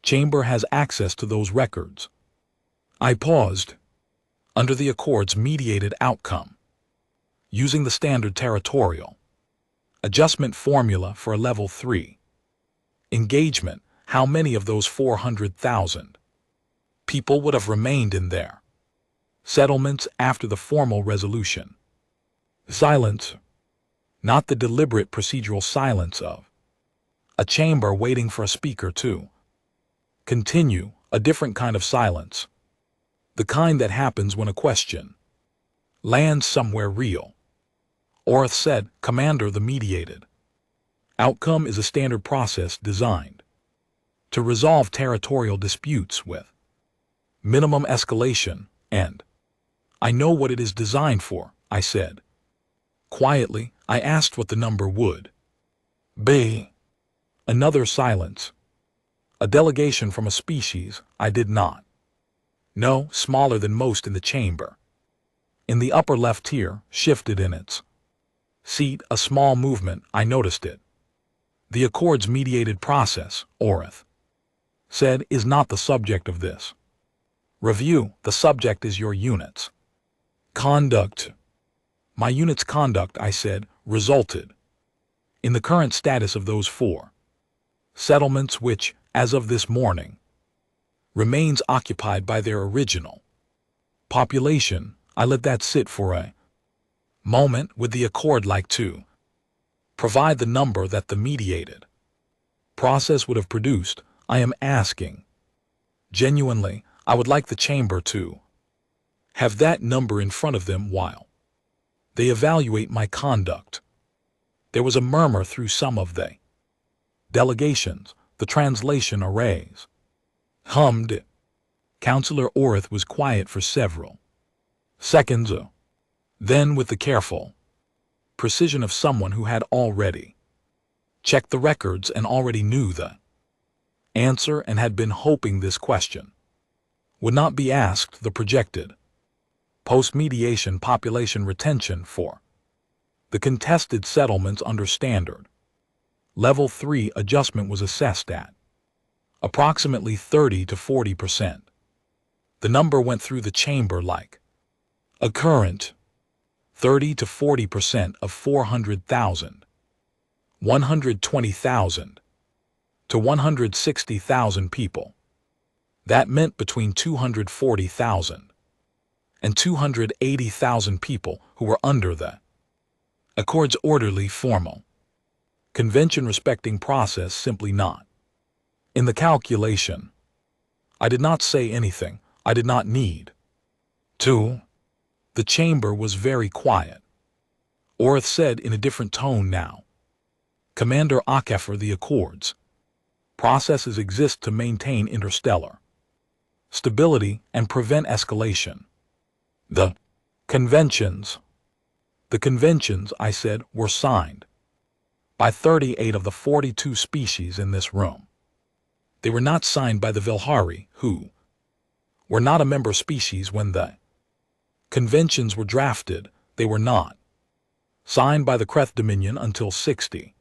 chamber has access to those records. I paused. Under the Accord's mediated outcome, using the standard territorial adjustment formula for a level 3 engagement, how many of those 400,000 people would have remained in their settlements after the formal resolution? Silence. Not the deliberate procedural silence of a chamber waiting for a speaker to continue. A different kind of silence. The kind that happens when a question lands somewhere real. Orith said, Commander, the mediated outcome is a standard process designed to resolve territorial disputes with minimum escalation, and I know what it is designed for, I said. Quietly, I asked what the number would be. Another silence. A delegation from a species I did not know, smaller than most in the chamber, in the upper left tier, shifted in its seat. A small movement. I noticed it. The Accord's mediated process, Orith said, is not the subject of this review. The subject is your unit's conduct. My unit's conduct, I said, resulted in the current status of those 4 settlements which, as of this morning, remains occupied by their original population. I let that sit for a moment. Would the Accord like to provide the number that the mediated process would have produced? I am asking. Genuinely, I would like the chamber to have that number in front of them while they evaluate my conduct. There was a murmur through some of the delegations. The translation arrays hummed. Counselor Orith was quiet for several seconds. Then, with the careful precision of someone who had already checked the records and already knew the answer and had been hoping this question would not be asked, the projected post-mediation population retention for the contested settlements under standard level 3 adjustment was assessed at approximately 30 to 40%. The number went through the chamber like a current. 30 to 40% of 400,000, 120,000 to 160,000 people. That meant between 240,000 and 280,000 people who were under the Accord's orderly, formal, convention-respecting process simply not in the calculation. I did not say anything. I did not need to. The chamber was very quiet. Orith said in a different tone now, Commander Akefer, the Accord's processes exist to maintain interstellar stability and prevent escalation. The conventions, I said, were signed by 38 of the 42 species in this room. They were not signed by the Vilhari, who were not a member species when the conventions were drafted. They were not signed by the Kreth Dominion until 60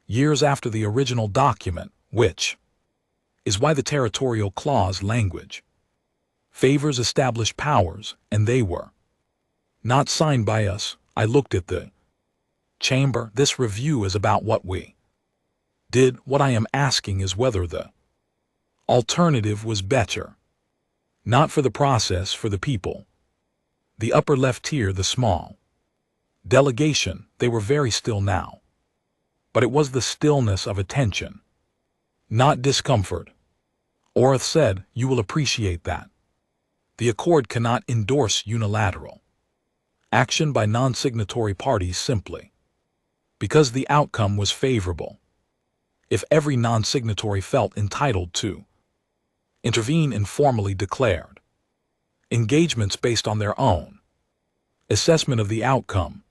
years after the original document, which is why the territorial clause language favors established powers, and they were not signed by us. I looked at the chamber. This review is about what we did. What I am asking is whether the alternative was better. Not for the process, for the people. The upper left tier, the small delegation, they were very still now. But it was the stillness of attention, not discomfort. Orth said, "You will appreciate that. The Accord cannot endorse unilateral action by non-signatory parties simply because the outcome was favorable. If every non-signatory felt entitled to intervene and formally declared engagements based on their own assessment of the outcome,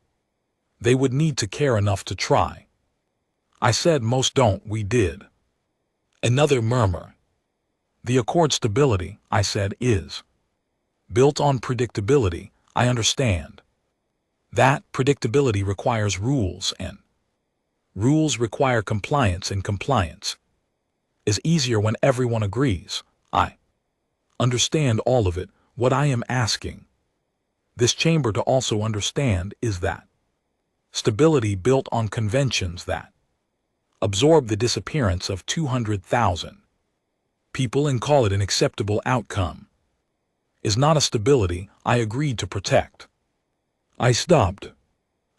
they would need to care enough to try." I said, "Most don't." "We did." Another murmur. "The Accord stability," I said, "is built on predictability. I understand. That predictability requires rules, and rules require compliance, and compliance is easier when everyone agrees. I understand all of it. What I am asking this chamber to also understand is that stability built on conventions that absorb the disappearance of 200,000 people and call it an acceptable outcome is not a stability I agreed to protect." I stopped.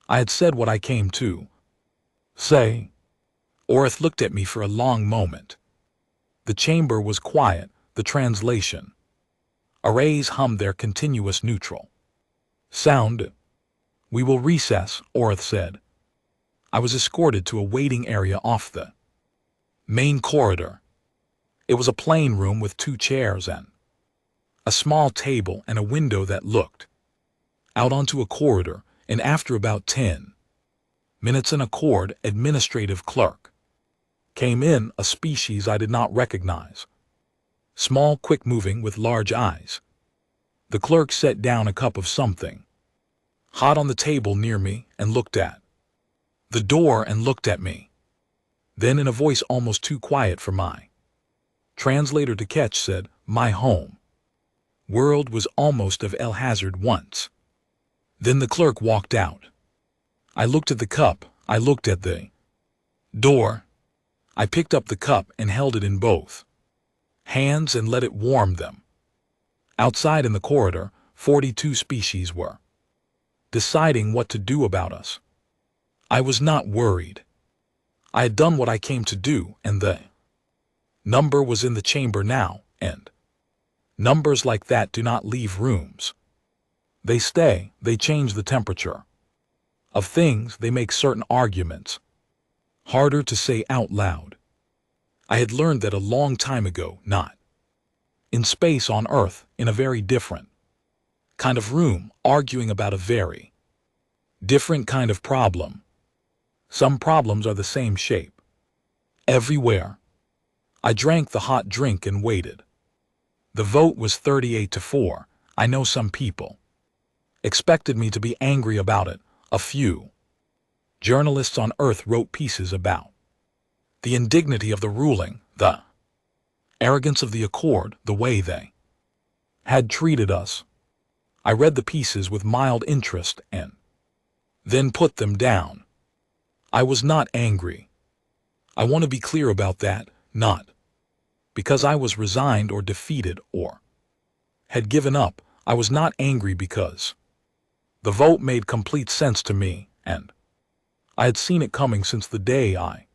I had said what I came to say. Orth looked at me for a long moment. The chamber was quiet. The translation arrays hummed their continuous neutral sound. "We will recess," Orth said. I was escorted to a waiting area off the main corridor. It was a plain room with 2 chairs and a small table and a window that looked out onto a corridor, and after about 10 minutes an Accord administrative clerk came in, a species I did not recognize. Small, quick-moving, with large eyes. The clerk set down a cup of something hot on the table near me and looked at the door and looked at me. Then, in a voice almost too quiet for my translator to catch, said, "My home world was almost of El Hazard once." Then the clerk walked out. I looked at the cup. I looked at the door. I picked up the cup and held it in both hands and let it warm them. Outside in the corridor, 42 species were deciding what to do about us. I was not worried. I had done what I came to do, and the number was in the chamber now, and numbers like that do not leave rooms. They stay. They change the temperature of things. They make certain arguments harder to say out loud. I had learned that a long time ago, not in space on Earth, in a very different kind of room, arguing about a very different kind of problem. Some problems are the same shape everywhere. I drank the hot drink and waited. The vote was 38-4. I know some people expected me to be angry about it. A few journalists on Earth wrote pieces about the indignity of the ruling, the arrogance of the Accord, the way they had treated us. I read the pieces with mild interest and then put them down. I was not angry. I want to be clear about that, not because I was resigned or defeated or had given up. I was not angry because the vote made complete sense to me, and I had seen it coming since the day I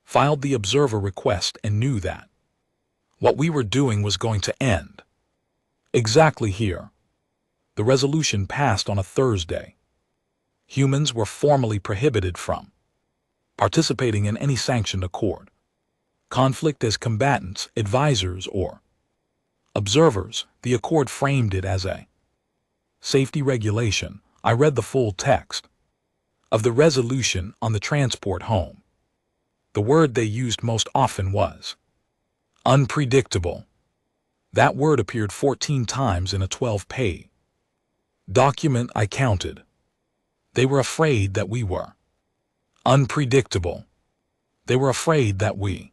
filed the observer request and knew that what we were doing was going to end exactly here. The resolution passed on a Thursday. Humans were formally prohibited from participating in any sanctioned accord, conflict as combatants, advisors, or observers. The Accord framed it as a safety regulation. I read the full text. of the resolution on the transport home. The word they used most often was unpredictable. That word appeared 14 times in a 12-page document I counted. They were afraid that we were unpredictable. They were afraid that we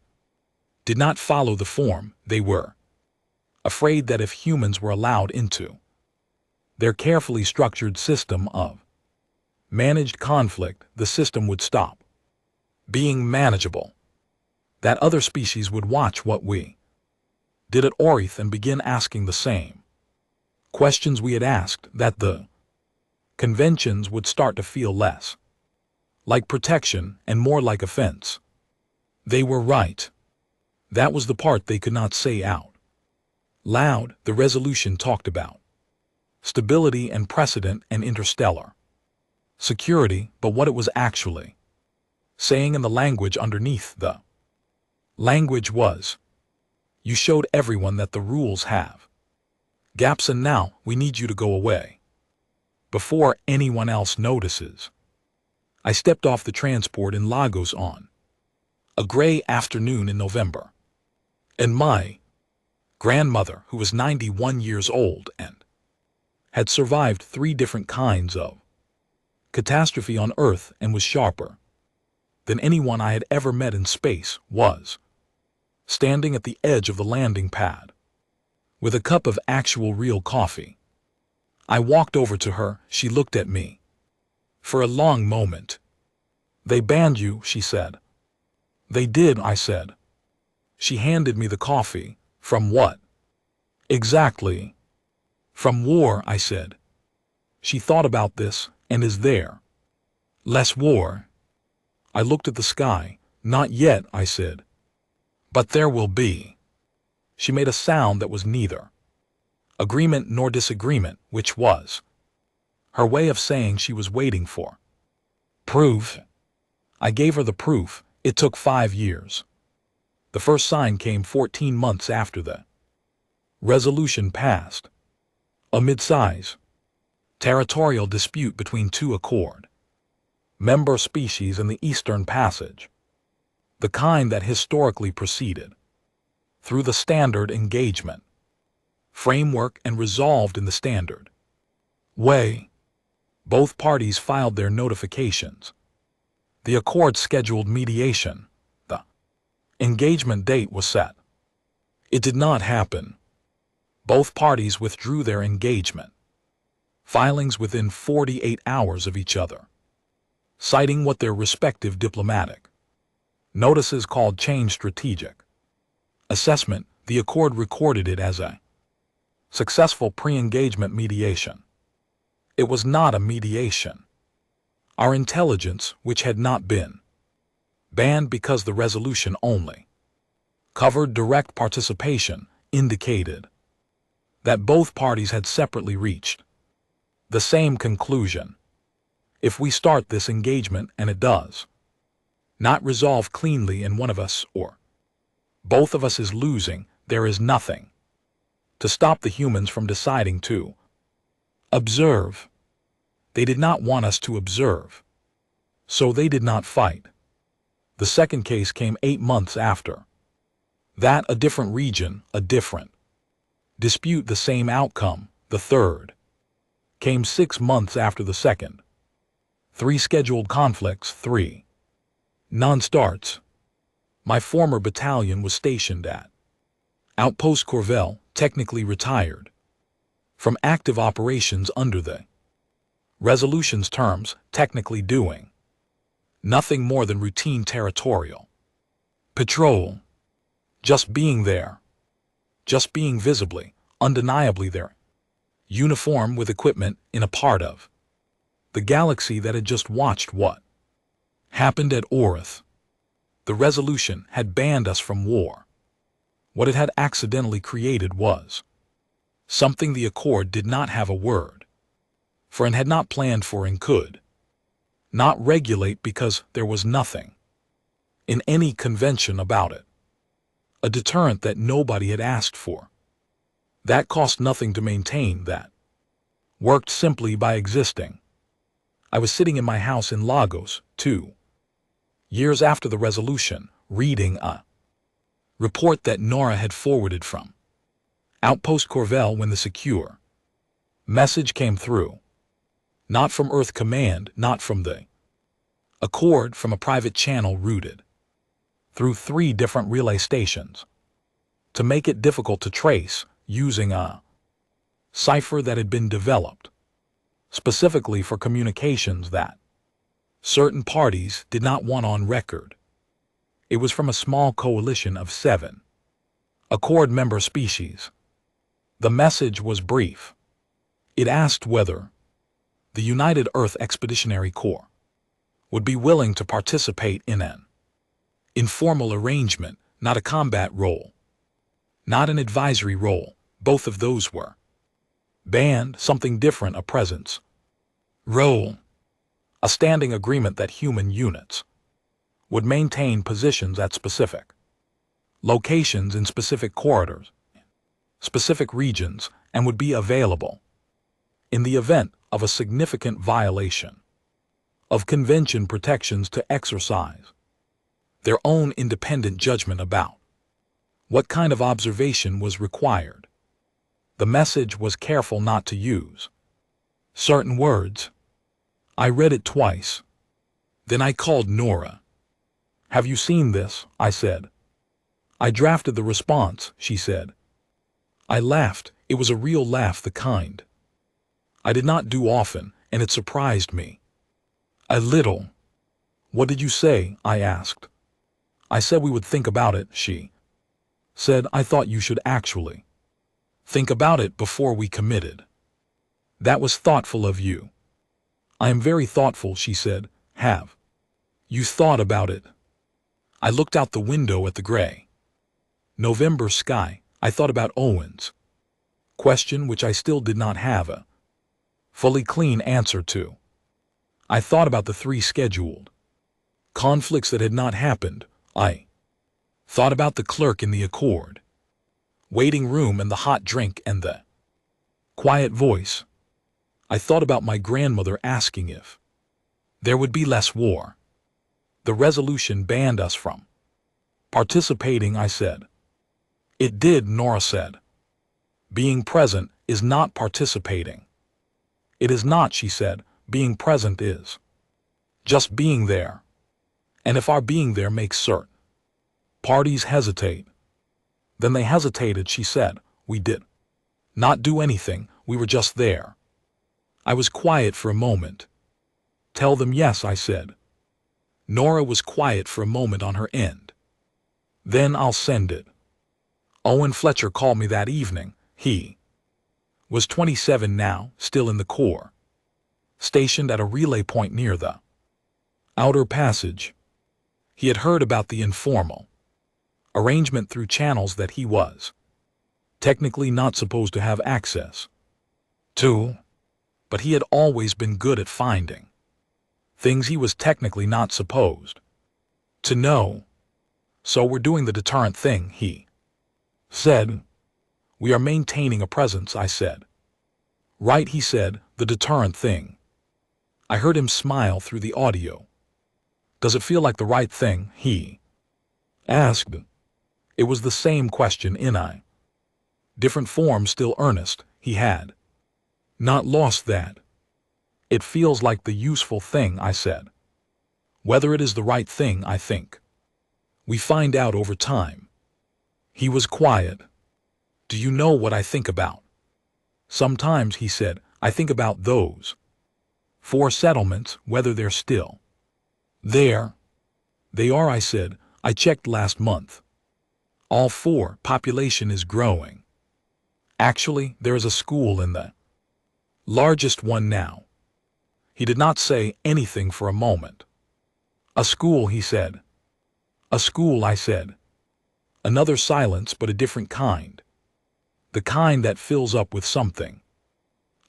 did not follow the form. They were afraid that if humans were allowed into their carefully structured system of managed conflict, the system would stop being manageable, that other species would watch what we did at Orith and begin asking the same questions we had asked, that the conventions would start to feel less like protection and more like offense. They were right. That was the part they could not say out loud. The resolution talked about stability and precedent and interstellar security, but what it was actually saying in the language underneath the language was, you showed everyone that the rules have gaps and now we need you to go away before anyone else notices. I stepped off the transport in Lagos on a gray afternoon in November, and my grandmother, who was 91 years old and had survived 3 different kinds of catastrophe on Earth and was sharper than anyone I had ever met in space, was standing at the edge of the landing pad with a cup of actual real coffee. I walked over to her. She looked at me for a long moment. They banned you, she said. They did, I said. She handed me the coffee. From what? Exactly. From war, I said. She thought about this. And is there less war? I looked at the sky. Not yet, I said. But there will be. She made a sound that was neither agreement nor disagreement, which was her way of saying she was waiting for proof. I gave her the proof. It took 5 years. The first sign came 14 months after the resolution passed. A mid-size territorial dispute between 2 Accord member species in the Eastern Passage, the kind that historically proceeded through the standard engagement framework and resolved in the standard way. Both parties filed their notifications. The Accord scheduled mediation. The engagement date was set. It did not happen. Both parties withdrew their engagement filings within 48 hours of each other, citing what their respective diplomatic notices called change strategic assessment. The Accord recorded it as a successful pre-engagement mediation. It was not a mediation. Our intelligence, which had not been banned because the resolution only covered direct participation, indicated that both parties had separately reached the same conclusion. If we start this engagement and it does not resolve cleanly and one of us or both of us is losing, there is nothing to stop the humans from deciding to observe. They did not want us to observe, so they did not fight. The second case came 8 months after that, a different region, a different dispute, the same outcome. The third came 6 months after the second. 3 scheduled conflicts, 3 non-starts. My former battalion was stationed at Outpost Corvell, technically retired from active operations under the resolution's terms, technically doing nothing more than routine territorial patrol. Just being there. Just being visibly, undeniably there. Uniform with equipment in a part of the galaxy that had just watched what happened at Orith. The resolution had banned us from war. What it had accidentally created was something the Accord did not have a word for and had not planned for and could not regulate because there was nothing in any convention about it. A deterrent that nobody had asked for. That cost nothing to maintain, that worked simply by existing. I was sitting in my house in Lagos, 2 years after the resolution, reading a report that Nora had forwarded from Outpost Corvel when the secure message came through. Not from Earth Command, not from the Accord, from a private channel routed through 3 different relay stations to make it difficult to trace, using a cipher that had been developed specifically for communications that certain parties did not want on record. It was from a small coalition of 7 Accord member species. The message was brief. It asked whether the United Earth Expeditionary Corps would be willing to participate in an informal arrangement, not a combat role, not an advisory role. Both of those were banned. Something different, a presence role, a standing agreement that human units would maintain positions at specific locations in specific corridors, specific regions, and would be available in the event of a significant violation of convention protections to exercise their own independent judgment about what kind of observation was required. The message was careful not to use certain words. I read it twice. Then I called Nora. Have you seen this? I said. I drafted the response, she said. I laughed. It was a real laugh, the kind I did not do often, and it surprised me a little. What did you say? I asked. I said we would think about it, she said. I thought you should actually think about it before we committed. That was thoughtful of you. I am very thoughtful, she said. Have you thought about it? I looked out the window at the gray November sky. I thought about Owen's question, which I still did not have a fully clean answer to. I thought about the 3 scheduled conflicts that had not happened. I thought about the clerk in the Accord waiting room and the hot drink and the quiet voice. I thought about my grandmother asking if there would be less war. The resolution banned us from participating, I said. It did, Nora said. Being present is not participating. It is not, she said. Being present is just being there. And if our being there makes certain parties hesitate, then they hesitated, she said. We did not do anything. We were just there. I was quiet for a moment. Tell them yes, I said. Nora was quiet for a moment on her end. Then I'll send it. Owen Fletcher called me that evening. He was 27 now, still in the Corps, stationed at a relay point near the outer passage. He had heard about the informal arrangement through channels that he was technically not supposed to have access to, but he had always been good at finding things he was technically not supposed to know. So we're doing the deterrent thing, he said. We are maintaining a presence, I said. Right, he said, the deterrent thing. I heard him smile through the audio. Does it feel like the right thing, he asked. It was the same question in a different form, still earnest. He had not lost that. It feels like the useful thing, I said. Whether it is the right thing, I think we find out over time. He was quiet. Do you know what I think about? Sometimes, he said, I think about those 4 settlements, whether they're still there. They are, I said. I checked last month. All 4. Population is growing. Actually, there is a school in the largest one now. He did not say anything for a moment. A school, he said. A school, I said. Another silence, but a different kind. The kind that fills up with something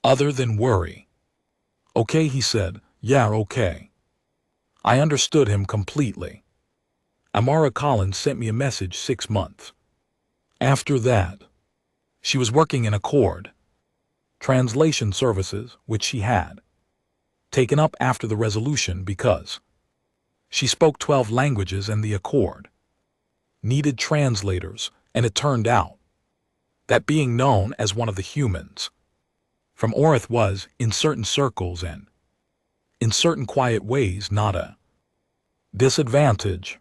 other than worry. Okay, he said. Yeah, okay. I understood him completely. Amara Collins sent me a message 6 months after that. She was working in Accord translation services, which she had taken up after the resolution because she spoke 12 languages and the accord needed translators, and it turned out that being known as one of the humans from Orith was, in certain circles and in certain quiet ways, not a disadvantage.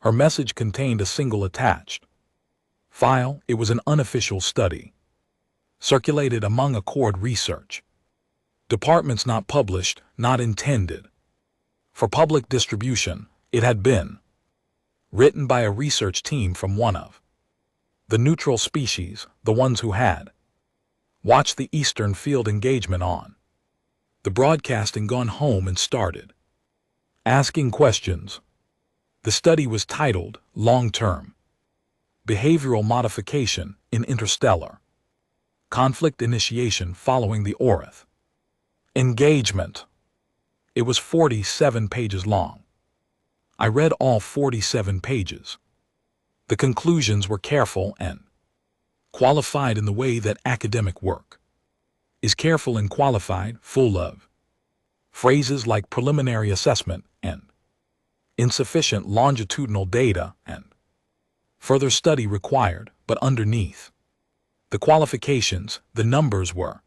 Her message contained a single attached file. It was an unofficial study, circulated among Accord research departments, not published, not intended for public distribution. It had been written by a research team from one of the neutral species, the ones who had watched the Eastern field engagement on the broadcasting, gone home and started asking questions. The study was titled Long-Term Behavioral Modification in Interstellar Conflict Initiation Following the Orith Engagement. It was 47 pages long. I read all 47 pages. The conclusions were careful and qualified in the way that academic work is careful and qualified, full of phrases like preliminary assessment and insufficient longitudinal data and further study required, but underneath the qualifications, the numbers were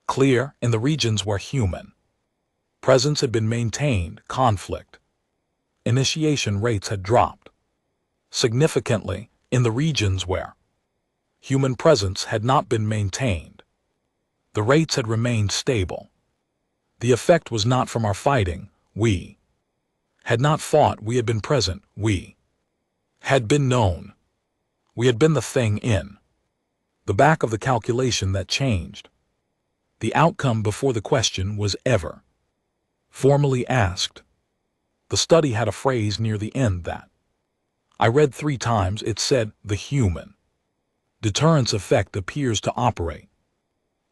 clear. In the regions where human presence had been maintained, conflict initiation rates had dropped significantly. In the regions where human presence had not been maintained, the rates had remained stable. The effect was not from our fighting. We had not fought. We had been present. We had been known. We had been the thing in the back of the calculation that changed the outcome before the question was ever formally asked. The study had a phrase near the end that I read 3 times. It said, "The human deterrence effect appears to operate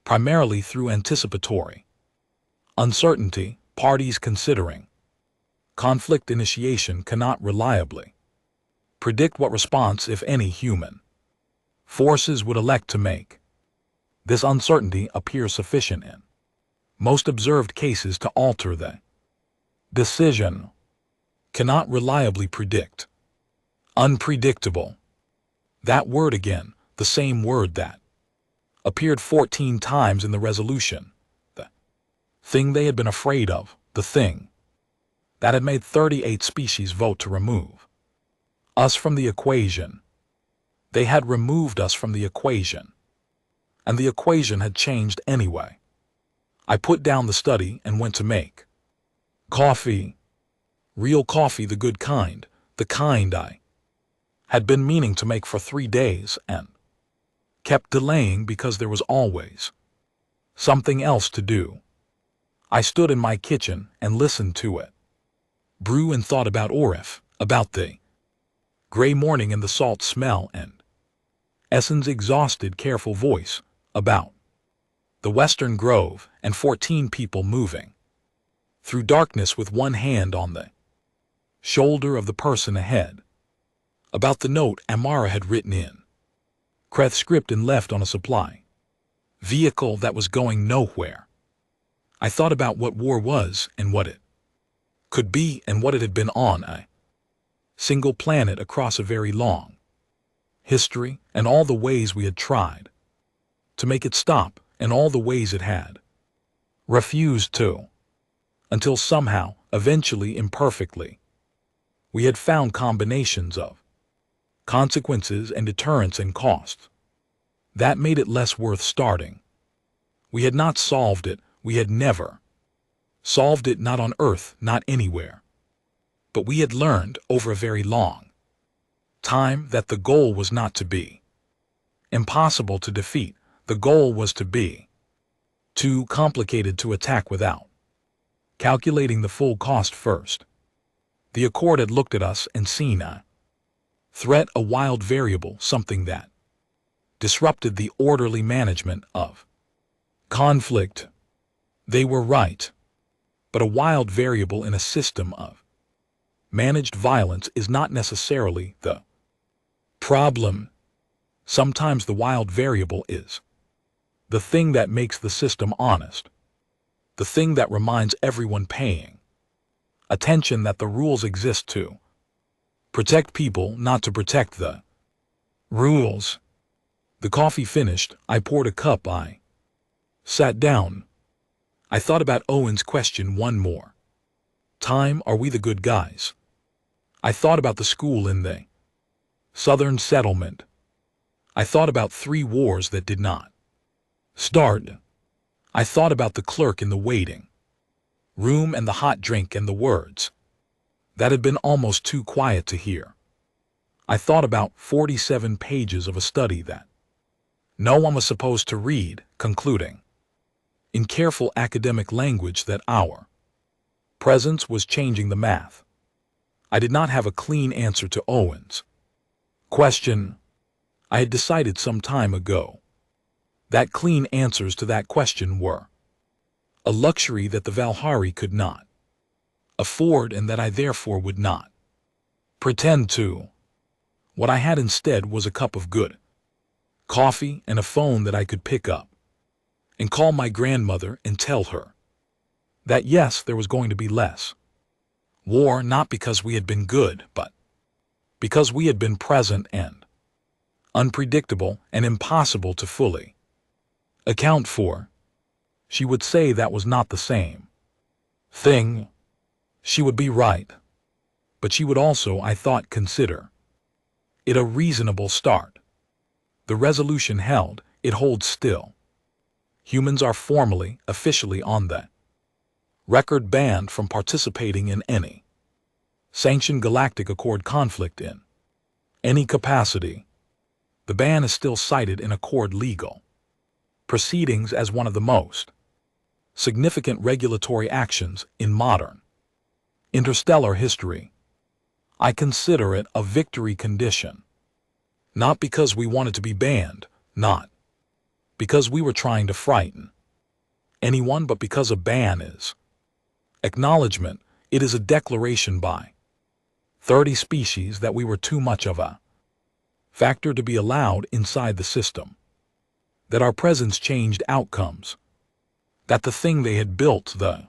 primarily through anticipatory uncertainty. Parties considering conflict initiation cannot reliably predict what response, if any, human forces would elect to make. This uncertainty appears sufficient in most observed cases to alter the decision. Cannot reliably predict. Unpredictable." That word again, the same word that appeared 14 times in the resolution. The thing they had been afraid of, the thing that had made 38 species vote to remove us from the equation. They had removed us from the equation, and the equation had changed anyway. I put down the study and went to make coffee. Real coffee, the good kind, the kind I had been meaning to make for 3 days and kept delaying because there was always something else to do. I stood in my kitchen and listened to it brew and thought about Orith, about the gray morning and the salt smell, and Essen's exhausted, careful voice, about the Western Grove and 14 people moving through darkness with one hand on the shoulder of the person ahead, about the note Amara had written in Kreth script and left on a supply vehicle that was going nowhere. I thought about what war was and what it could be and what it had been on a single planet across a very long history, and all the ways we had tried to make it stop, and all the ways it had refused to, until somehow, eventually, imperfectly, we had found combinations of consequences and deterrence and costs that made it less worth starting. We had not solved it. We had never solved it, not on Earth, not anywhere. But we had learned over a very long time that the goal was not to be impossible to defeat. The goal was to be too complicated to attack without calculating the full cost first. The Accord had looked at us and seen a threat, a wild variable, something that disrupted the orderly management of conflict. They were right. But a wild variable in a system of managed violence is not necessarily the problem. Sometimes the wild variable is the thing that makes the system honest. The thing that reminds everyone paying attention that the rules exist to protect people, not to protect the rules. The coffee finished, I poured a cup, I sat down. I thought about Owen's question one more time, are we the good guys? I thought about the school in the southern settlement. I thought about 3 wars that did not start. I thought about the clerk in the waiting room and the hot drink and the words that had been almost too quiet to hear. I thought about 47 pages of a study that no one was supposed to read, concluding in careful academic language that our presence was changing the math. I did not have a clean answer to Owen's question. I had decided some time ago that clean answers to that question were a luxury that the Valhari could not afford and that I therefore would not pretend to. What I had instead was a cup of good coffee and a phone that I could pick up and call my grandmother and tell her that yes, there was going to be less war, not because we had been good, but because we had been present and unpredictable and impossible to fully account for. She would say that was not the same thing. She would be right. But she would also, I thought, consider it a reasonable start. The resolution held, it holds still. Humans are formally, officially on the record banned from participating in any sanctioned galactic accord conflict in any capacity. The ban is still cited in accord legal proceedings as one of the most significant regulatory actions in modern interstellar history. I consider it a victory condition. Not because we wanted to be banned, not because we were trying to frighten anyone, but because a ban is acknowledgement. It is a declaration by 30 species that we were too much of a factor to be allowed inside the system, that our presence changed outcomes, that the thing they had built, the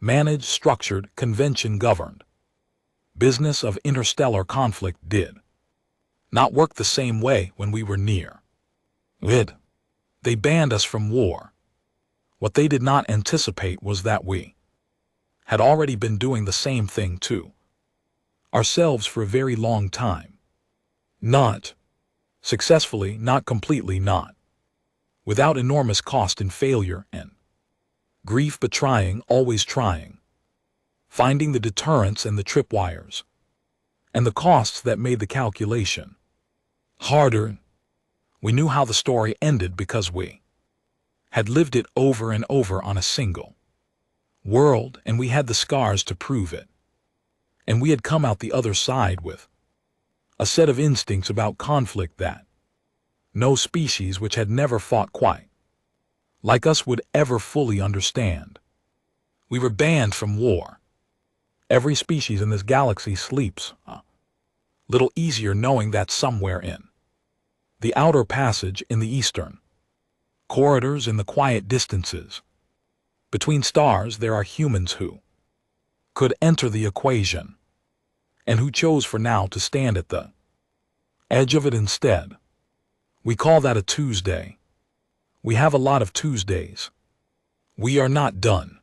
managed, structured, convention-governed business of interstellar conflict, did not work the same way when we were near it. They banned us from war. What they did not anticipate was that we had already been doing the same thing to ourselves for a very long time. Not successfully, not completely, not without enormous cost and failure and grief, but trying, always trying, finding the deterrents and the tripwires and the costs that made the calculation harder. We knew how the story ended because we had lived it over and over on a single world, and we had the scars to prove it. And we had come out the other side with a set of instincts about conflict that no species which had never fought quite like us would ever fully understand. We were banned from war. Every species in this galaxy sleeps a little easier knowing that somewhere in the outer passage, in the eastern corridors, in the quiet distances between stars, there are humans who could enter the equation and who chose for now to stand at the edge of it instead. We call that a Tuesday. We have a lot of Tuesdays. We are not done.